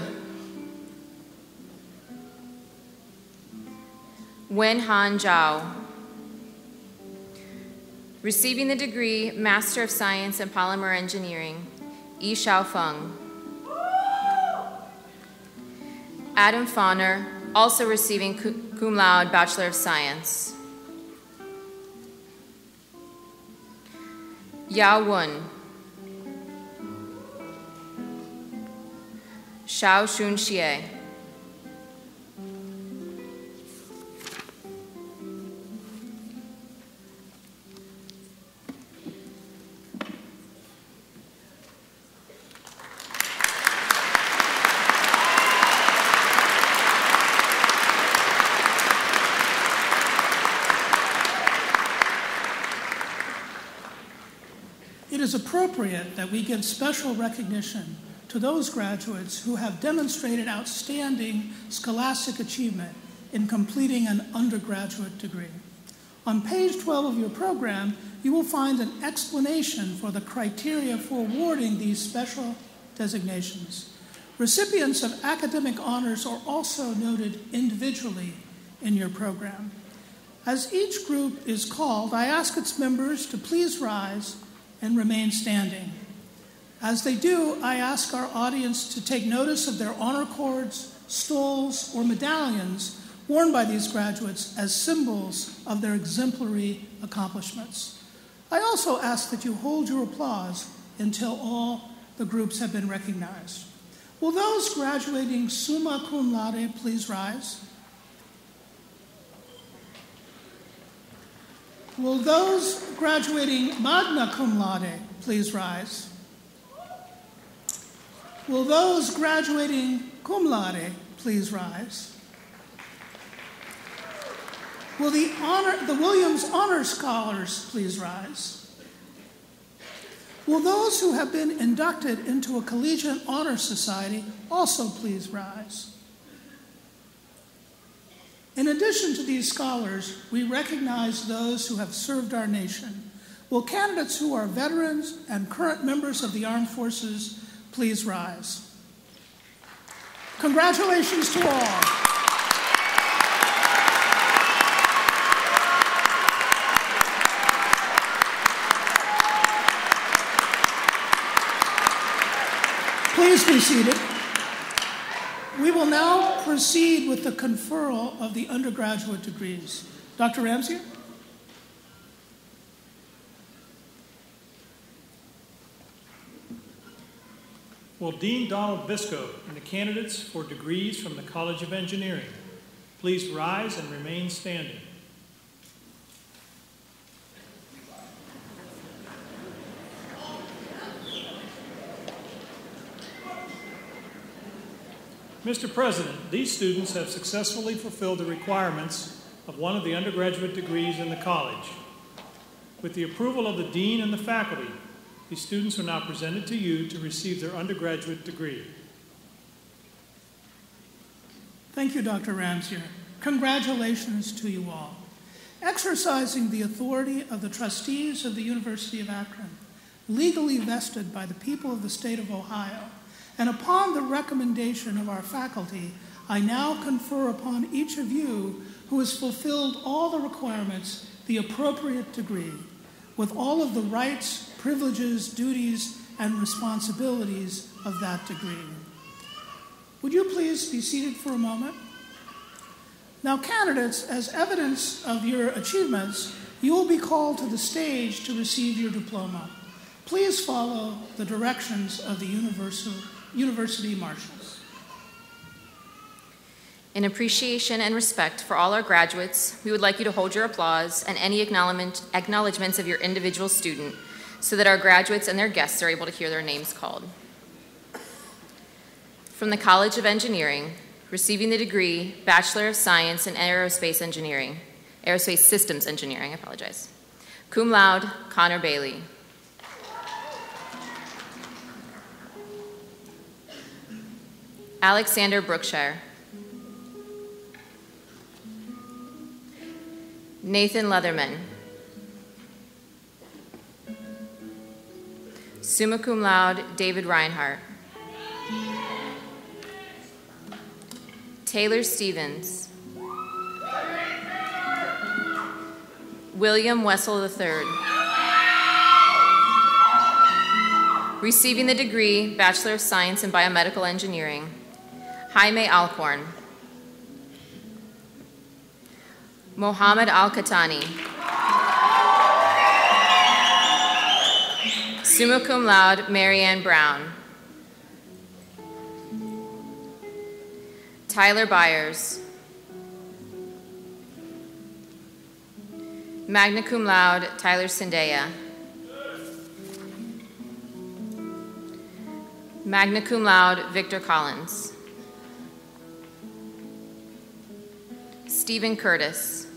Wen Han Zhao. Receiving the degree Master of Science in Polymer Engineering, Yi Xiaofeng. Adam Fauner, also receiving cum laude Bachelor of Science. Yao Wen. Shao Shun Xie. It is appropriate that we give special recognition to those graduates who have demonstrated outstanding scholastic achievement in completing an undergraduate degree. On page 12 of your program, you will find an explanation for the criteria for awarding these special designations. Recipients of academic honors are also noted individually in your program. As each group is called, I ask its members to please rise and remain standing. As they do, I ask our audience to take notice of their honor cords, stoles, or medallions worn by these graduates as symbols of their exemplary accomplishments. I also ask that you hold your applause until all the groups have been recognized. Will those graduating summa cum laude please rise? Will those graduating magna cum laude please rise? Will those graduating cum laude please rise? Will the Williams Honor Scholars please rise? Will those who have been inducted into a Collegiate Honor Society also please rise? In addition to these scholars, we recognize those who have served our nation. Will candidates who are veterans and current members of the armed forces please rise? Congratulations to all. Please be seated. We will now proceed with the conferral of the undergraduate degrees. Dr. Ramsey? Will Dean Donald Biscoe and the candidates for degrees from the College of Engineering please rise and remain standing. Mr. President, these students have successfully fulfilled the requirements of one of the undergraduate degrees in the college. With the approval of the dean and the faculty, these students are now presented to you to receive their undergraduate degree. Thank you, Dr. Ramsier. Congratulations to you all. Exercising the authority of the trustees of the University of Akron, legally vested by the people of the state of Ohio, and upon the recommendation of our faculty, I now confer upon each of you who has fulfilled all the requirements the appropriate degree, with all of the rights, privileges, duties, and responsibilities of that degree. Would you please be seated for a moment? Now, candidates, as evidence of your achievements, you will be called to the stage to receive your diploma. Please follow the directions of the university marshals. In appreciation and respect for all our graduates, we would like you to hold your applause and any acknowledgments of your individual student so that our graduates and their guests are able to hear their names called. From the College of Engineering, receiving the degree Bachelor of Science in Aerospace Systems Engineering, cum laude, Connor Bailey. Alexander Brookshire. Nathan Leatherman. Summa cum laude, David Reinhardt. Taylor Stevens. William Wessel III. Receiving the degree Bachelor of Science in Biomedical Engineering, Jaime Alcorn. Mohammed Al-Khatani. Summa cum laude, Marianne Brown. Tyler Byers. Magna cum laude, Tyler Sindaya. Magna cum laude, Victor Collins. Stephen Curtis.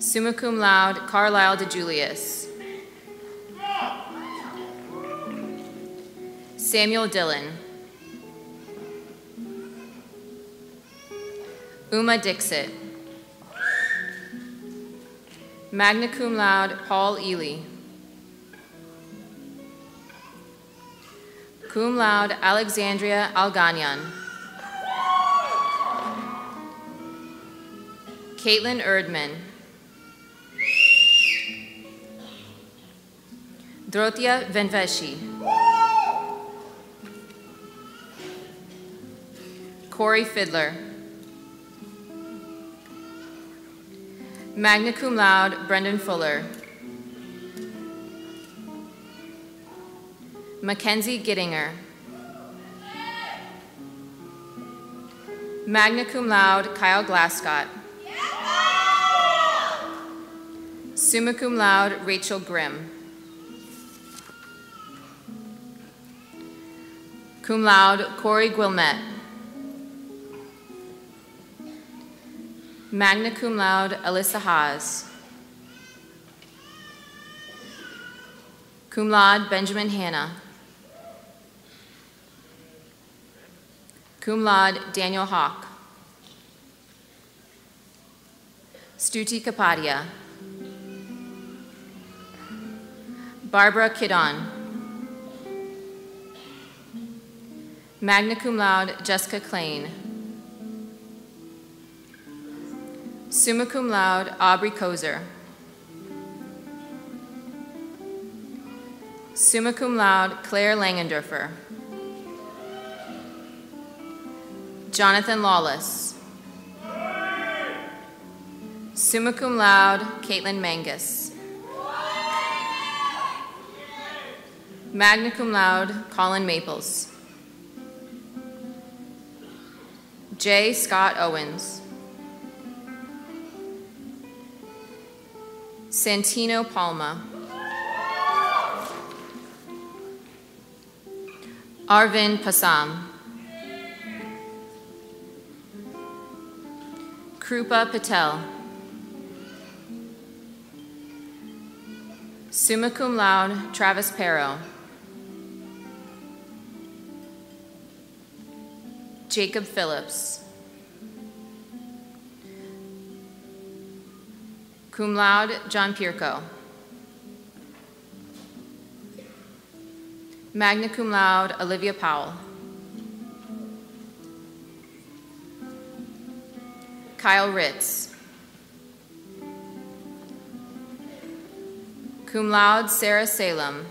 Summa cum laude, Carlisle DeJulius. Samuel Dillon. Uma Dixit. Magna cum laude, Paul Ely. Cum laude, Alexandria Alganyan. Caitlin Erdman. Dorothea Venveshi. Corey Fiddler. Magna cum laude, Brendan Fuller. Mackenzie Gittinger. Magna cum laude, Kyle Glasscott. Summa cum laude, Rachel Grimm. Cum laude, Corey Guilmette. Magna cum laude, Alyssa Haas. Cum laude, Benjamin Hanna. Cum laude, Daniel Hawk. Stuti Kapadia. Barbara Kidon. Magna cum laude, Jessica Klein. Summa cum laude, Aubrey Kozer. Summa cum laude, Claire Langendorfer. Jonathan Lawless. Summa cum laude, Caitlin Mangus. Magna cum laude, Colin Maples. J. Scott Owens. Santino Palma. Arvind Passam. Krupa Patel. Summa cum laude, Travis Perro. Jacob Phillips. Cum laude, John Pierco. Magna cum laude, Olivia Powell. Kyle Ritz. Cum laude, Sarah Salem.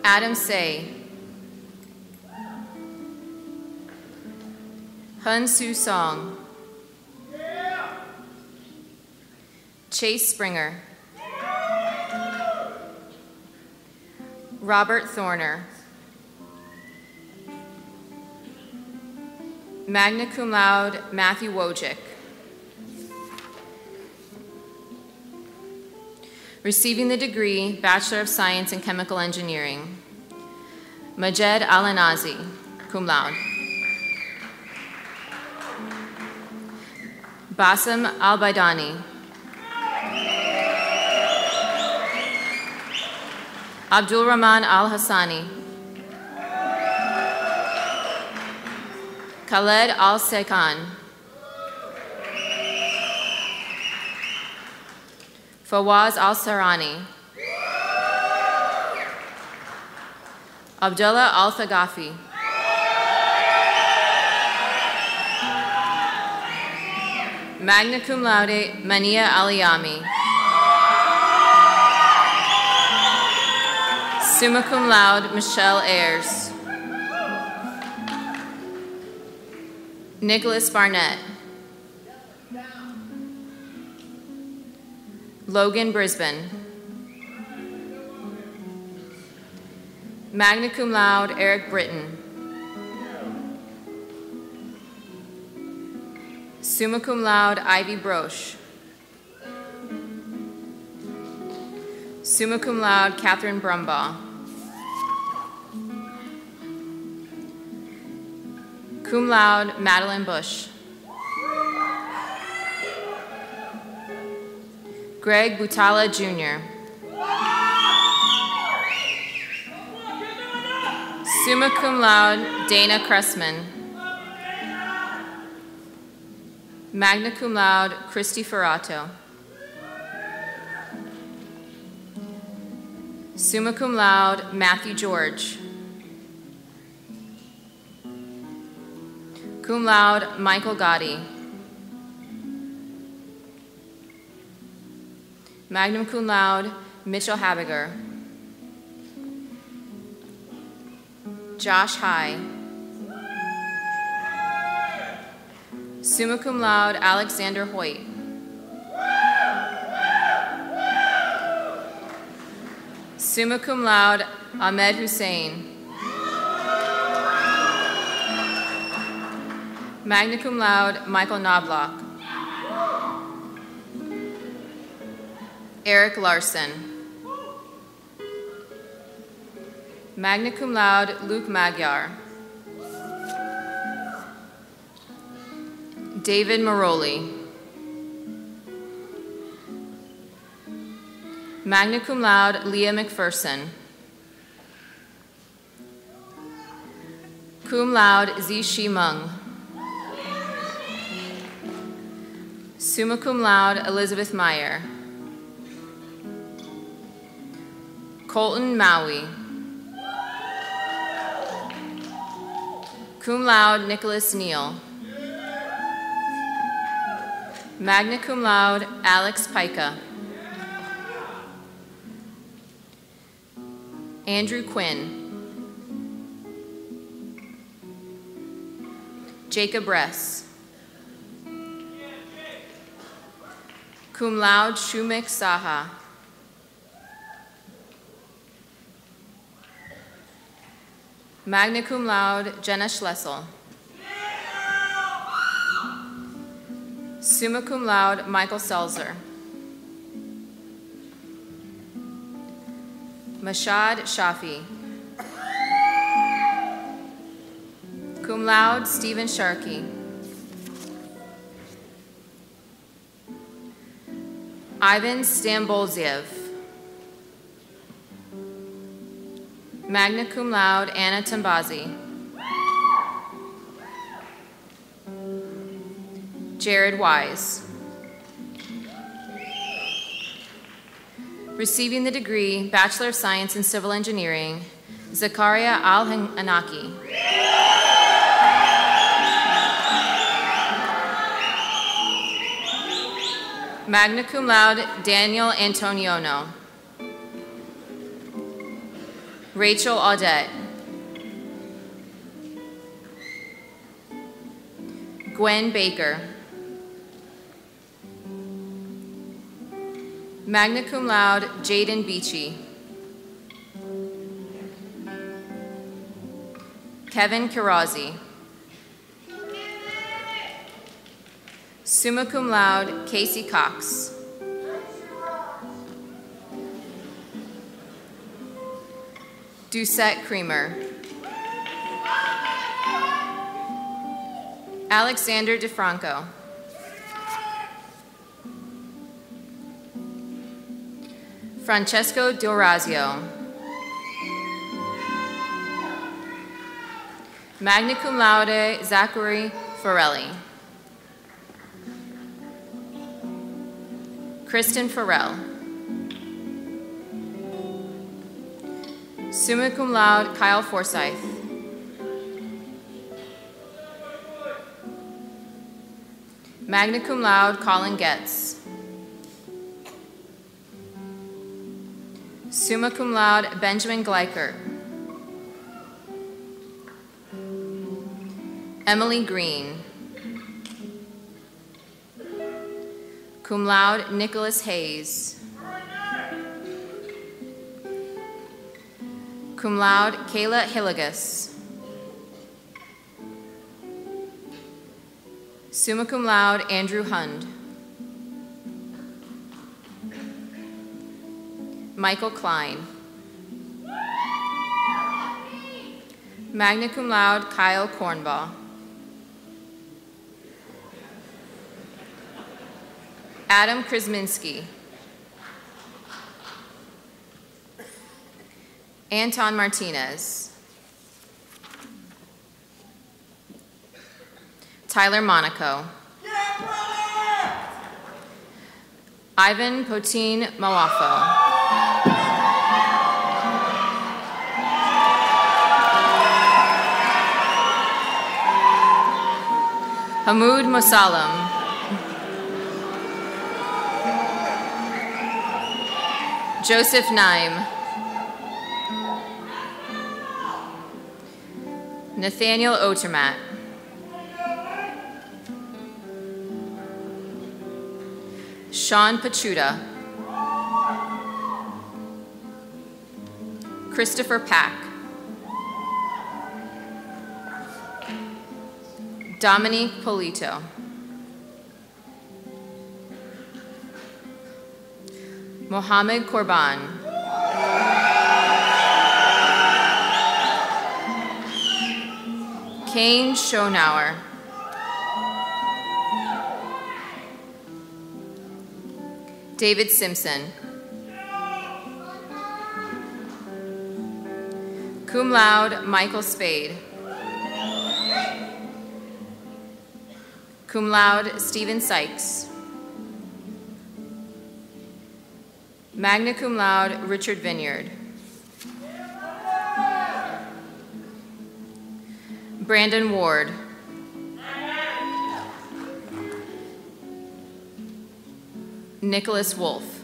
Adam Say. Hun Su Song. Chase Springer. Robert Thorner. Magna cum laude, Matthew Wojcik. Receiving the degree, Bachelor of Science in Chemical Engineering. Majed Alanazi, cum laude. Bassem Al-Baidani. Abdul Rahman Al-Hassani. Khaled Al-Sekhan. Fawaz Al-Sarani. Abdullah Al-Thagafi. Magna cum laude, Mania Aliyami. Summa cum laude, Michelle Ayers. Nicholas Barnett. Logan Brisbane. Magna cum laude, Eric Britton. Summa cum laude, Ivy Broche. Summa cum laude, Catherine Brumbaugh. Cum laude, Madeline Bush. Greg Butala, Jr. Summa cum laude, Dana Cressman. Magna cum laude, Christy Ferrato. Summa cum laude, Matthew George. Cum laude, Michael Gotti. Magna cum laude, Mitchell Habiger. Josh High. Summa cum laude, Alexander Hoyt. Summa cum laude, Ahmed Hussein. Magna cum laude, Michael Knobloch. Eric Larson. Magna cum laude, Luke Magyar. David Maroli. Magna cum laude, Leah McPherson. Cum laude, Zishi Meng. Summa cum laude, Elizabeth Meyer. Colton Maui. Cum laude, Nicholas Neal. Magna cum laude, Alex Pica. Andrew Quinn. Jacob Ress. Cum laude, Shumik Saha. Magna cum laude, Jenna Schlessel. Summa cum laude, Michael Selzer. Mashad Shafi. Cum laude, Stephen Sharkey. Ivan Stambolziev. Magna cum laude, Anna Tambazi. Jared Wise. Receiving the degree Bachelor of Science in Civil Engineering, Zakaria Al-Anaki. Magna cum laude, Daniel Antoniono. Rachel Audette. Gwen Baker. Magna cum laude, Jaden Beachy. Kevin Kirazi. Summa cum laude, Casey Cox. Doucette Creamer. Alexander DeFranco. Francesco D'Orazio. Magna cum laude, Zachary Farrelly. Kristen Farrell. Summa cum laude, Kyle Forsyth. Magna cum laude, Colin Getz. Summa cum laude, Benjamin Gleicher. Emily Green. Cum laude, Nicholas Hayes. Cum laude, Kayla Hillegas. Summa cum laude, Andrew Hund. Michael Klein. Magna cum laude, Kyle Cornbaugh. Adam Krasminski. Anton Martinez. Tyler Monaco. Ivan Potin Moafo. Hamoud Mosallam. Joseph Naim. Nathaniel Otermatt. Sean Pachuta. Christopher Pack. Dominique Polito. Mohammed Korban. Kane Schonauer. David Simpson. Cum laude, Michael Spade. Cum laude, Stephen Sykes. Magna cum laude, Richard Vineyard. Brandon Ward. Nicholas Wolfe.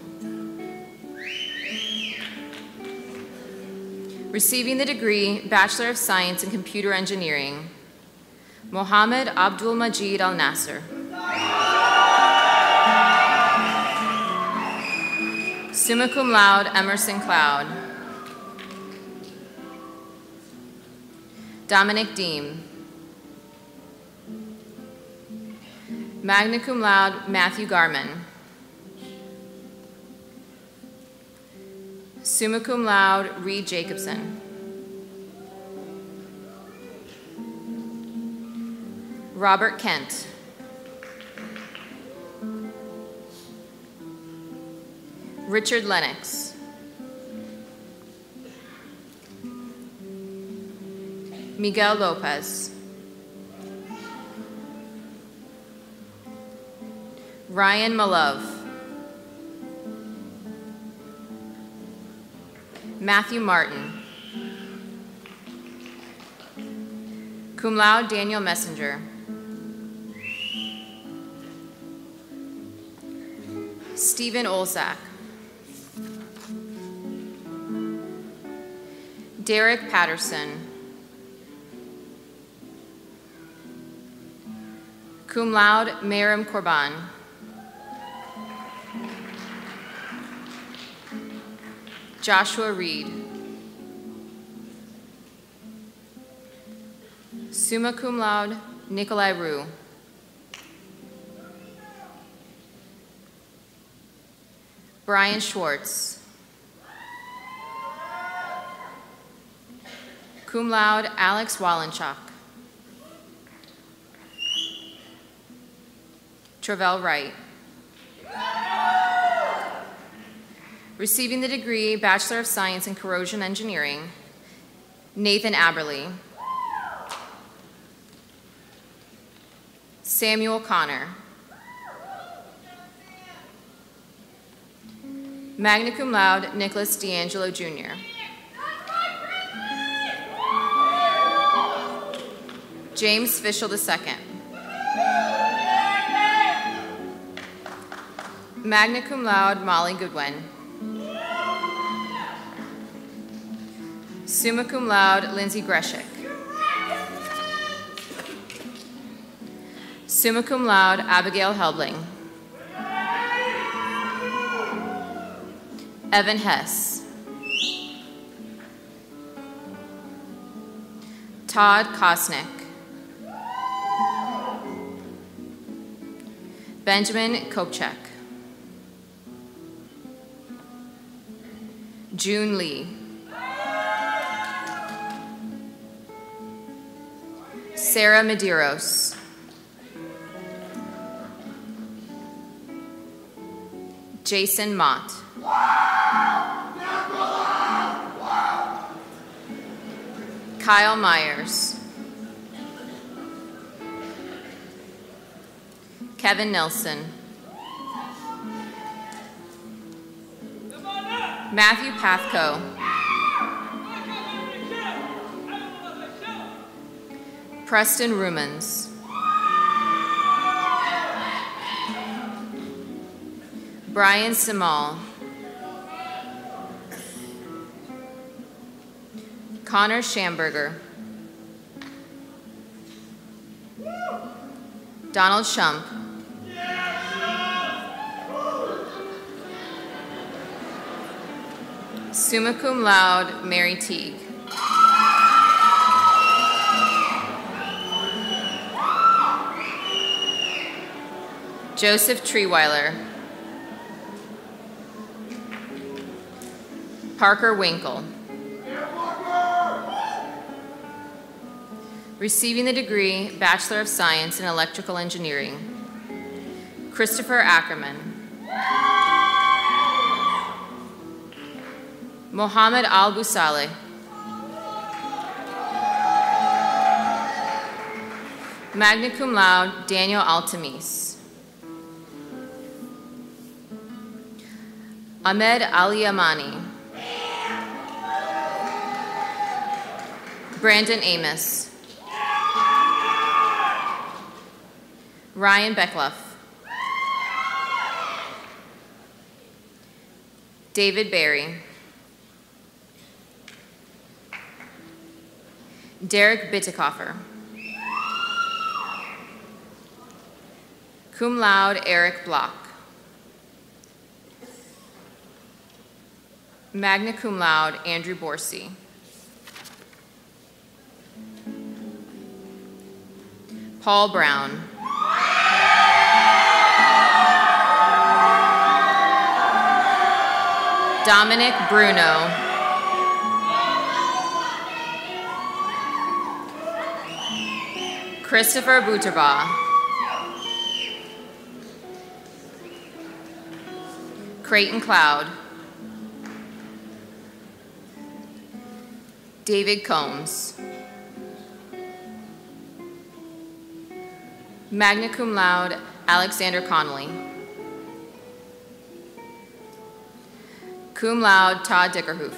Receiving the degree Bachelor of Science in Computer Engineering, Mohammed Abdul Majid Al Nasser. Summa cum laude, Emerson Cloud. Dominic Deem. Magna cum laude, Matthew Garman. Summa cum laude, Reed Jacobson. Robert Kent. Richard Lennox. Miguel Lopez. Ryan Malove. Matthew Martin. Cum laude, Daniel Messenger. Stephen Olzak. Derek Patterson. Cum laude, Merim Korban. Joshua Reed. Summa cum laude, Nikolai Rue. Brian Schwartz. Cum laude, Alex Wallenchuk. Travell Wright. Receiving the degree Bachelor of Science in Corrosion Engineering, Nathan Aberly. Samuel Connor. Magna cum laude, Nicholas D'Angelo Jr. James Fishel II. Magna cum laude, Molly Goodwin. Summa cum laude, Lindsay Greshik. Summa cum laude, Abigail Helbling. Evan Hess. Todd Kosnick. Benjamin Kopchak. June Lee. Sarah Medeiros. Jason Mott. Kyle Myers. Kevin Nelson. Matthew Pathco. Preston Rumans. Brian Simal. Connor Schamberger. Donald Shump. Summa cum laude, Mary Teague. Joseph Treeweiler. Parker Winkle. Receiving the degree Bachelor of Science in Electrical Engineering, Christopher Ackerman. Mohammed Al-Busali. Magna cum laude, Daniel Altamis. Ahmed Ali Amani. Brandon Amos. Ryan Beckloff. David Barry. Derek Bittekoffer. Cum laude, Eric Block. Magna cum laude, Andrew Borsey. Paul Brown. Dominic Bruno. Christopher Butterbaugh. Creighton Cloud. David Combs. Magna cum laude, Alexander Connolly. Cum laude, Todd Dickerhoof.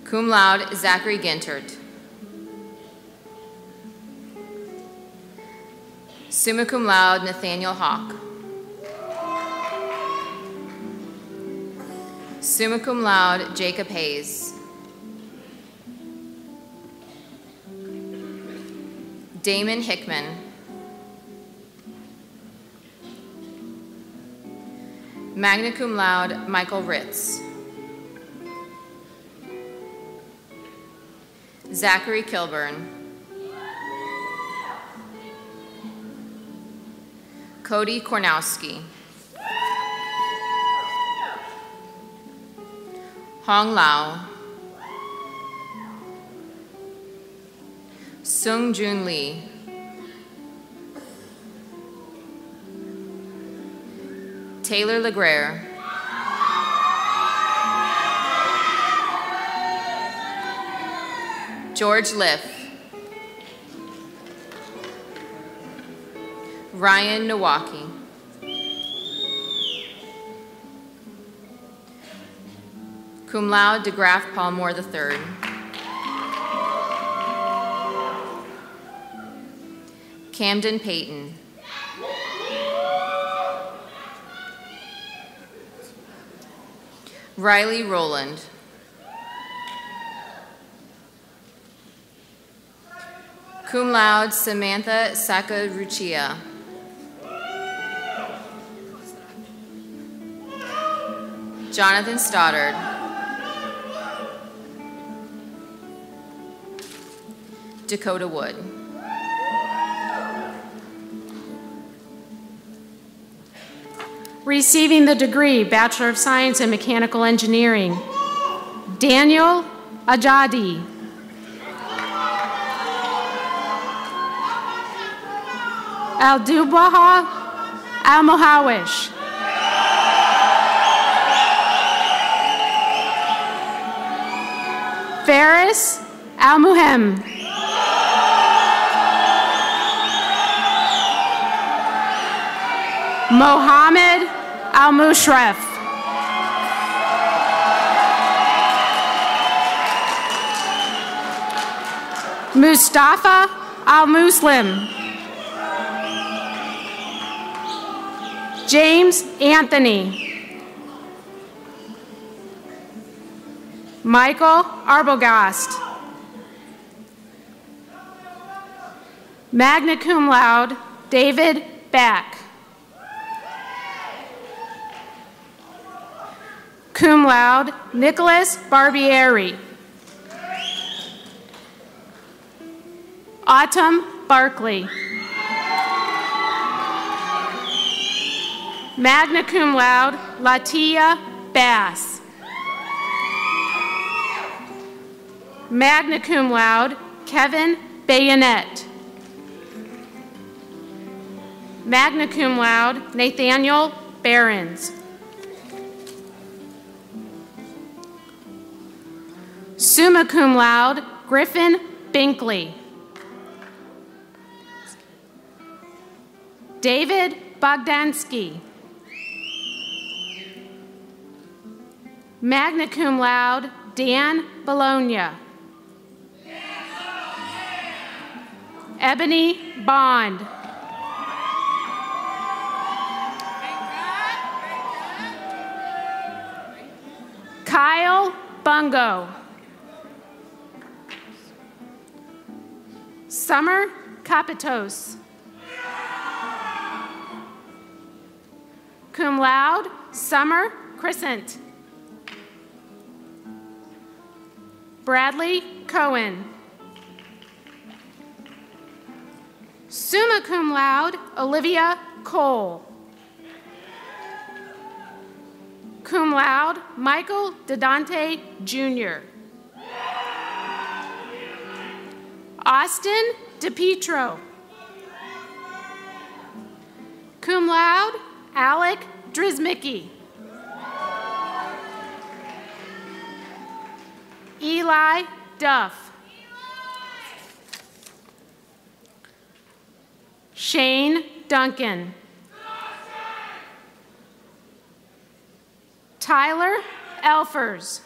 Cum laude, Zachary Gintert. Summa cum laude, Nathaniel Hawk. Summa cum laude, Jacob Hayes. Damon Hickman. Magna cum laude, Michael Ritz. Zachary Kilburn. Cody Kornowski. Hong Lau. Sung Jun Lee. Taylor LeGrare. George Liff. Ryan Nowaki. Cum laude, DeGraff Palmore III. Camden Payton. Riley Rowland. Cum laude, Samantha Sakaruchia. Jonathan Stoddard. Dakota Wood. Receiving the degree, Bachelor of Science in Mechanical Engineering, Daniel Ajadi. Al-Dubaha Al-Mohawish. Faris Al-Muhem. Mohammed Al-Mushraf. Mustafa Al-Muslim. James Anthony. Michael Arbogast. Magna cum laude, David Back. Cum laude, Nicholas Barbieri. Autumn Barkley. Magna cum laude, Latia Bass. Magna cum laude, Kevin Bayonet. Magna cum laude, Nathaniel Behrens. Summa cum laude, Griffin Binkley. David Bogdansky. Magna cum laude, Dan Bologna. Ebony Bond. Kyle Bungo. Summer Capitos. Cum laude, Summer Crescent. Bradley Cohen. Summa cum laude, Olivia Cole. Cum laude, Michael DeDante, Jr. Austin DePietro. Cum laude, Alec Drismicki. Eli Duff. Shane Duncan. Tyler Elfers.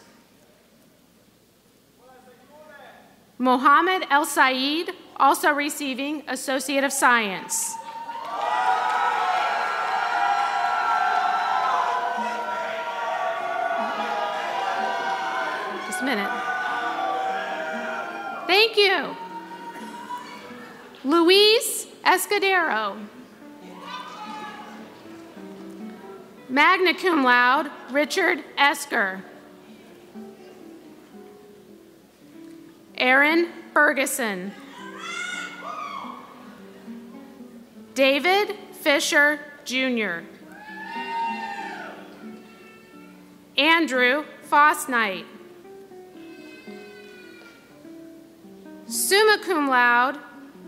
Mohammed El Said, also receiving Associate of Science. Just a minute. Thank you. Luis Escudero. Magna cum laude, Richard Esker. Aaron Ferguson. David Fisher, Jr. Andrew Fosnight. Summa cum laude,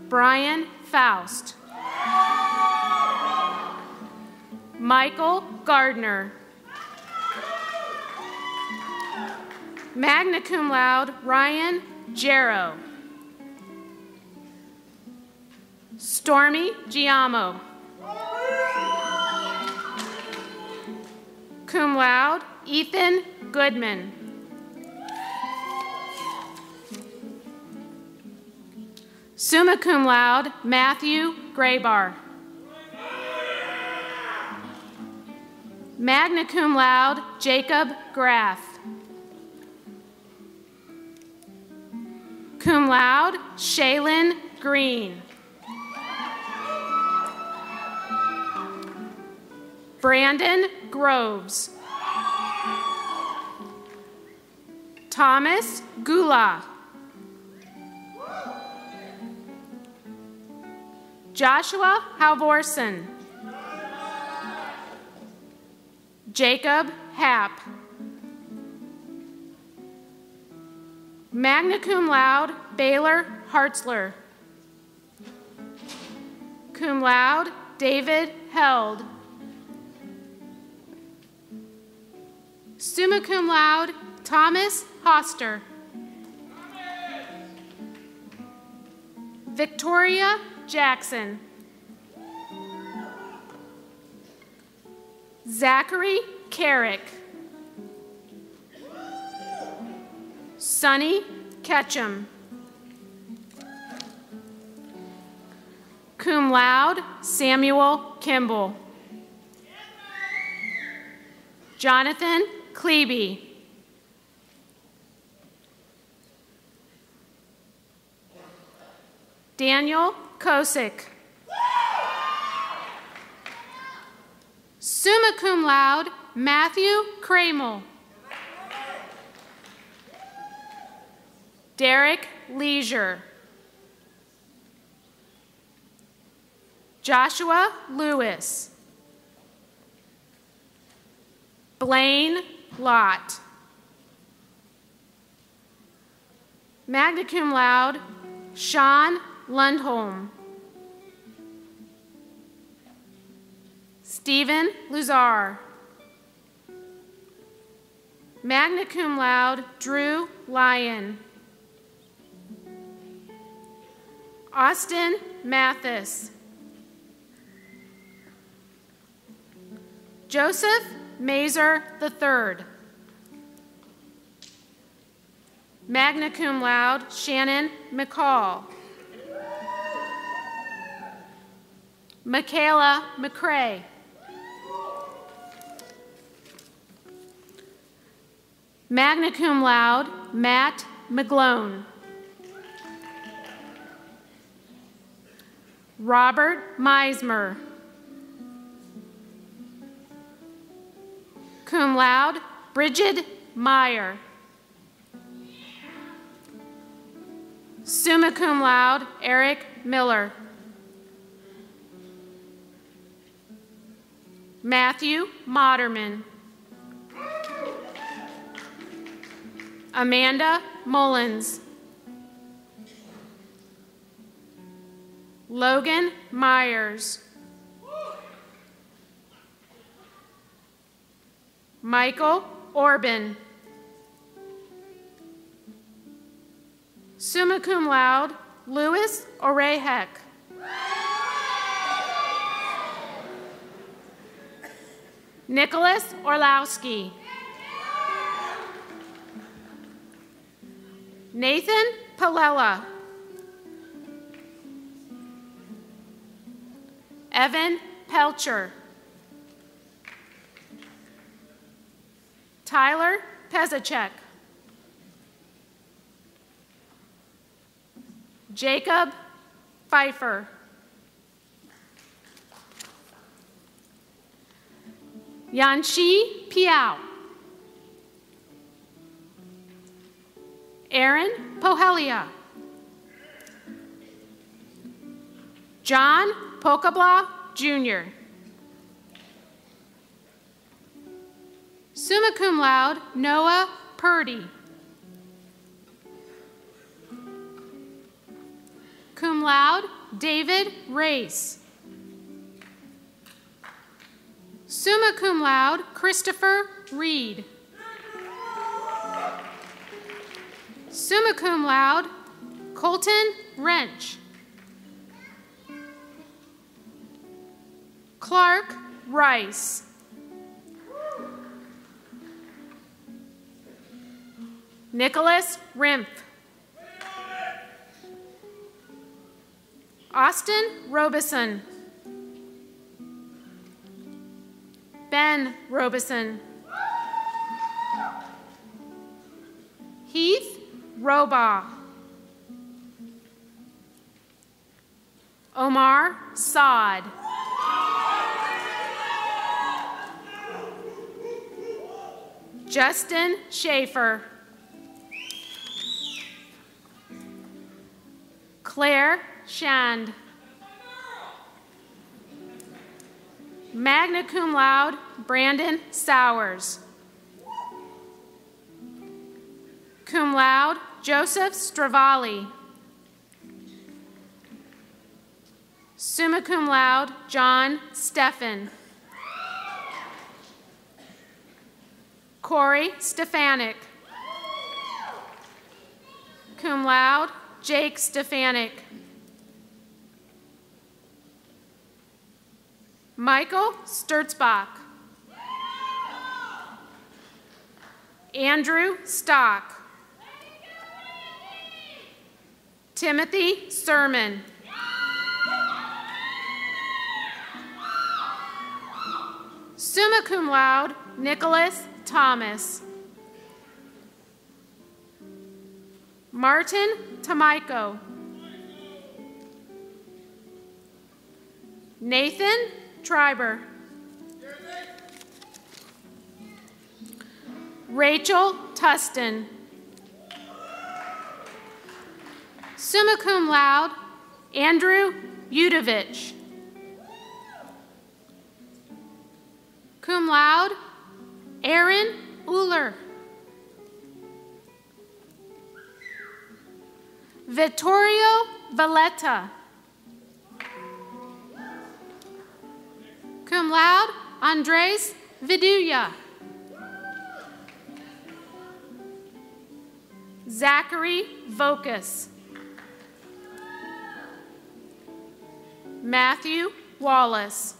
Brian Faust. Michael Gardner. Magna cum laude, Ryan Jarrow. Stormy Giamo. Cum laude, Ethan Goodman. Summa cum laude, Matthew Graybar. Magna cum laude, Jacob Graff. Cum laude, Shaylin Green. Brandon Groves. Thomas Gula. Joshua Halvorsen. Jacob Happ. Magna cum laude, Baylor Hartzler. Cum laude, David Held. Summa cum laude, Thomas Hoster. Victoria Jackson. Zachary Carrick. Sonny Ketchum. Cum laude, Samuel Kimball. Jonathan Klebe. Daniel Kosick. Summa cum laude, Matthew Kramel. Derek Leisure. Joshua Lewis. Blaine Lott. Magna cum laude, Sean Lundholm. Stephen Luzar. Magna cum laude, Drew Lyon. Austin Mathis. Joseph Mazer III. Magna cum laude, Shannon McCall. Michaela McCrae. Magna cum laude, Matt McGlone. Robert Meismer. Cum laude, Bridget Meyer. Summa cum laude, Eric Miller. Matthew Moderman. Amanda Mullins. Logan Myers. Michael Orban. Summa cum laude, Louis Orehek. Nicholas Orlowski. Nathan Palella. Evan Pelcher. Tyler Pezacek. Jacob Pfeiffer. Yanxi Piao. Aaron Pohelia. John Pokabla Jr. Summa cum laude, Noah Purdy. Cum laude, David Race. Summa cum laude, Christopher Reed. Summa cum laude, Colton Wrench. Clark Rice. Nicholas Rimpf. Austin Robeson. Ben Robeson. Heath Robaugh. Omar Saad. Justin Schaefer. Claire Shand. Magna cum laude, Brandon Sowers. Cum laude, Joseph Stravali. Summa cum laude, John Steffen. Corey Stefanik. Cum laude, Jake Stefanik. Michael Sturzbach. Andrew Stock. Timothy Sermon. Summa cum laude, Nicholas Thomas. Martin Tamaiko. Nathan Triber. Rachel Tustin. Summa cum laude, Andrew Udovich. Cum laude, Aaron Uller. Vittorio Valletta. Cum laude, Andres Viduya. Zachary Vokus. Matthew Wallace.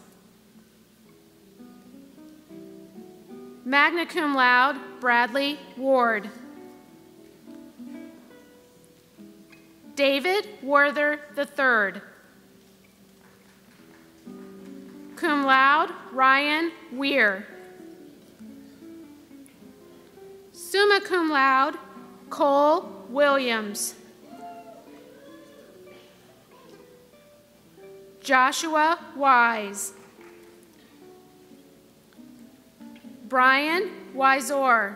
Magna cum laude, Bradley Ward. David Werther III. Cum laude, Ryan Weir. Summa cum laude, Cole Williams. Joshua Wise. Brian Wysor.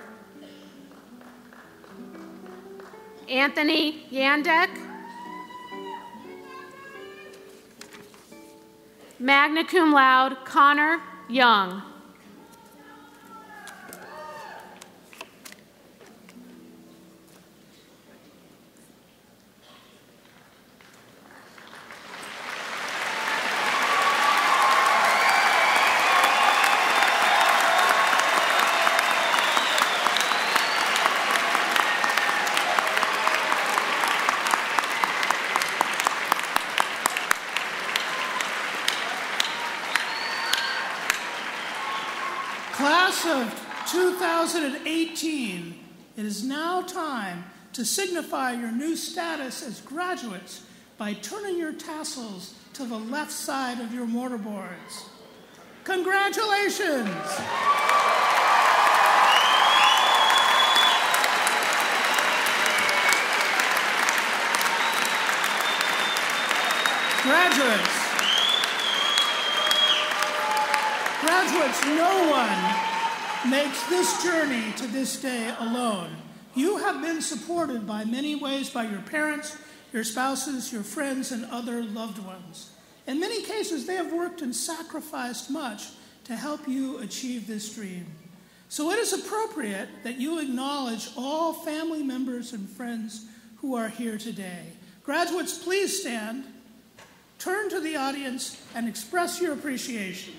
Anthony Yandek. Magna cum laude, Connor Young. Class of 2018, it is now time to signify your new status as graduates by turning your tassels to the left side of your mortarboards. Congratulations! Graduates, no one makes this journey to this day alone. You have been supported by many ways by your parents, your spouses, your friends, and other loved ones. In many cases, they have worked and sacrificed much to help you achieve this dream. So it is appropriate that you acknowledge all family members and friends who are here today. Graduates, please stand, turn to the audience, and express your appreciation.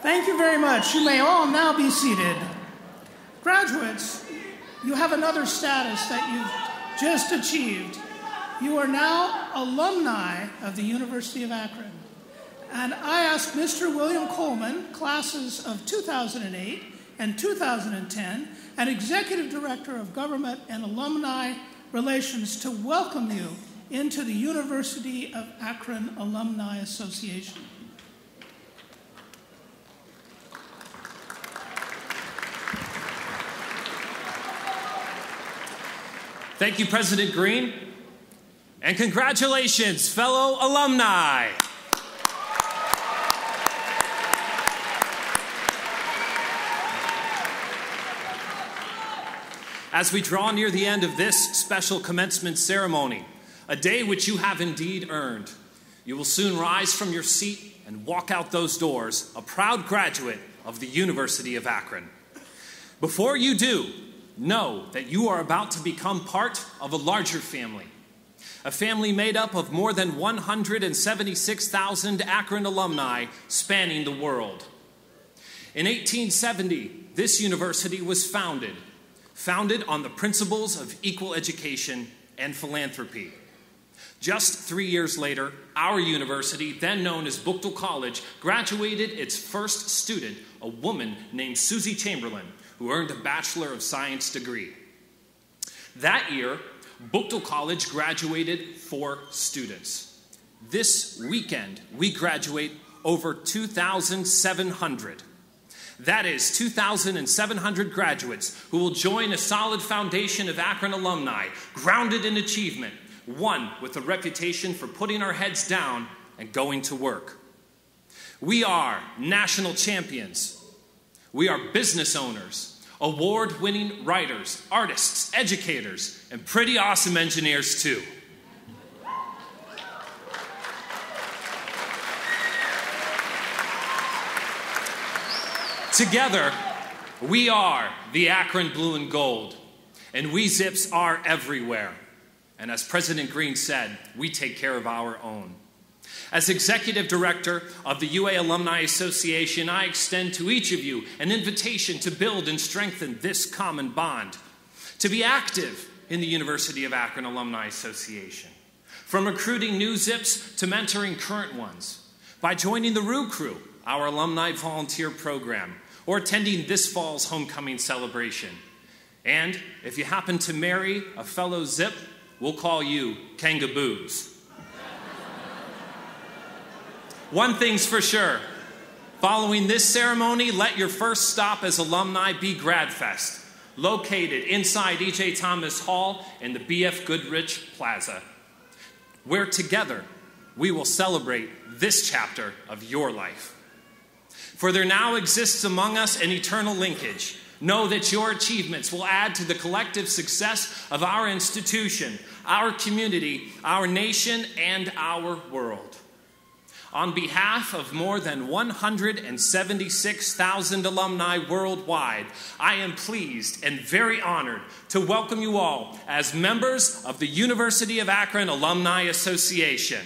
Thank you very much. You may all now be seated. Graduates, you have another status that you've just achieved. You are now alumni of the University of Akron. And I ask Mr. William Coleman, classes of 2008 and 2010, and Executive Director of Government and Alumni Relations, to welcome you into the University of Akron Alumni Association. Thank you, President Green, and congratulations, fellow alumni. As we draw near the end of this special commencement ceremony, a day which you have indeed earned, you will soon rise from your seat and walk out those doors, a proud graduate of the University of Akron. Before you do, know that you are about to become part of a larger family, a family made up of more than 176,000 Akron alumni spanning the world. In 1870, this university was founded on the principles of equal education and philanthropy. Just 3 years later, our university, then known as Buchtel College, graduated its first student, a woman named Susie Chamberlain, who earned a Bachelor of Science degree. That year, Buchtel College graduated 4 students. This weekend, we graduate over 2,700. That is 2,700 graduates who will join a solid foundation of Akron alumni, grounded in achievement, one with a reputation for putting our heads down and going to work. We are national champions. We are business owners, award-winning writers, artists, educators, and pretty awesome engineers too. Together, we are the Akron Blue and Gold, and we Zips are everywhere. And as President Green said, we take care of our own. As Executive Director of the UA Alumni Association, I extend to each of you an invitation to build and strengthen this common bond, to be active in the University of Akron Alumni Association, from recruiting new Zips to mentoring current ones, by joining the Roo Crew, our alumni volunteer program, or attending this fall's homecoming celebration. And if you happen to marry a fellow Zip, we'll call you Kangaboos. One thing's for sure. Following this ceremony, let your first stop as alumni be GradFest, located inside E.J. Thomas Hall in the B.F. Goodrich Plaza, where together we will celebrate this chapter of your life. For there now exists among us an eternal linkage. Know that your achievements will add to the collective success of our institution, our community, our nation, and our world. On behalf of more than 176,000 alumni worldwide, I am pleased and very honored to welcome you all as members of the University of Akron Alumni Association.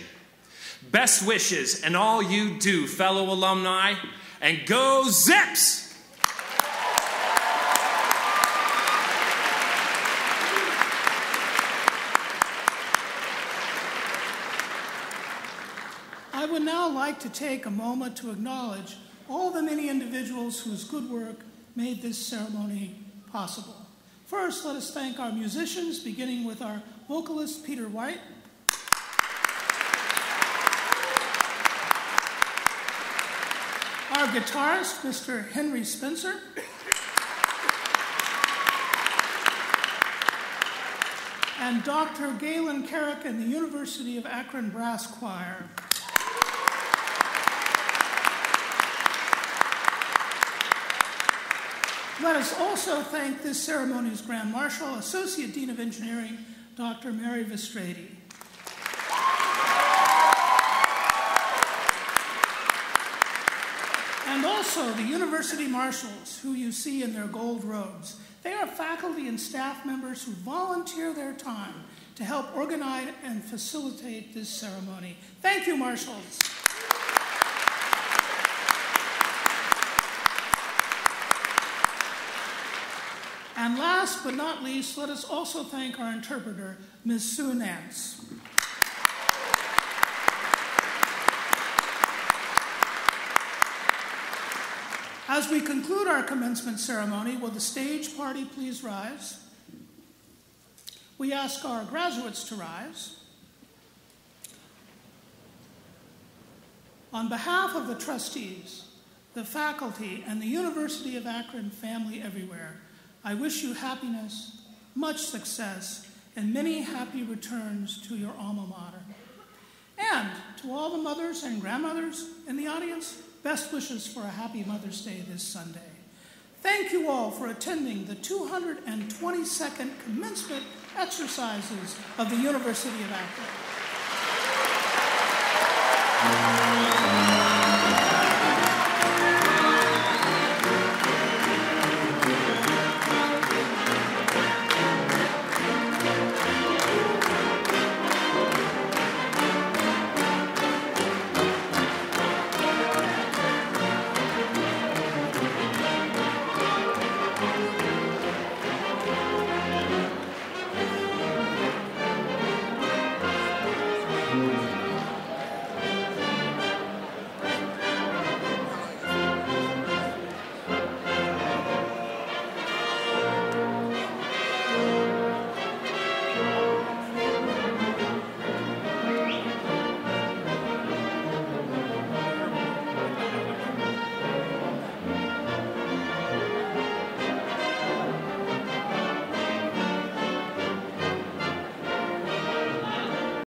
Best wishes in all you do, fellow alumni, and go Zips! I would now like to take a moment to acknowledge all the many individuals whose good work made this ceremony possible. First, let us thank our musicians, beginning with our vocalist, Peter White. Our guitarist, Mr. Henry Spencer. And Dr. Galen Carrick and the University of Akron Brass Choir. Let us also thank this ceremony's Grand Marshal, Associate Dean of Engineering, Dr. Mary Vestrady. And also the University Marshals, who you see in their gold robes. They are faculty and staff members who volunteer their time to help organize and facilitate this ceremony. Thank you, Marshals. And last but not least, let us also thank our interpreter, Ms. Sue Nance. As we conclude our commencement ceremony, will the stage party please rise? We ask our graduates to rise. On behalf of the trustees, the faculty, and the University of Akron family everywhere, I wish you happiness, much success, and many happy returns to your alma mater. And to all the mothers and grandmothers in the audience, best wishes for a happy Mother's Day this Sunday. Thank you all for attending the 222nd commencement exercises of the University of Akron.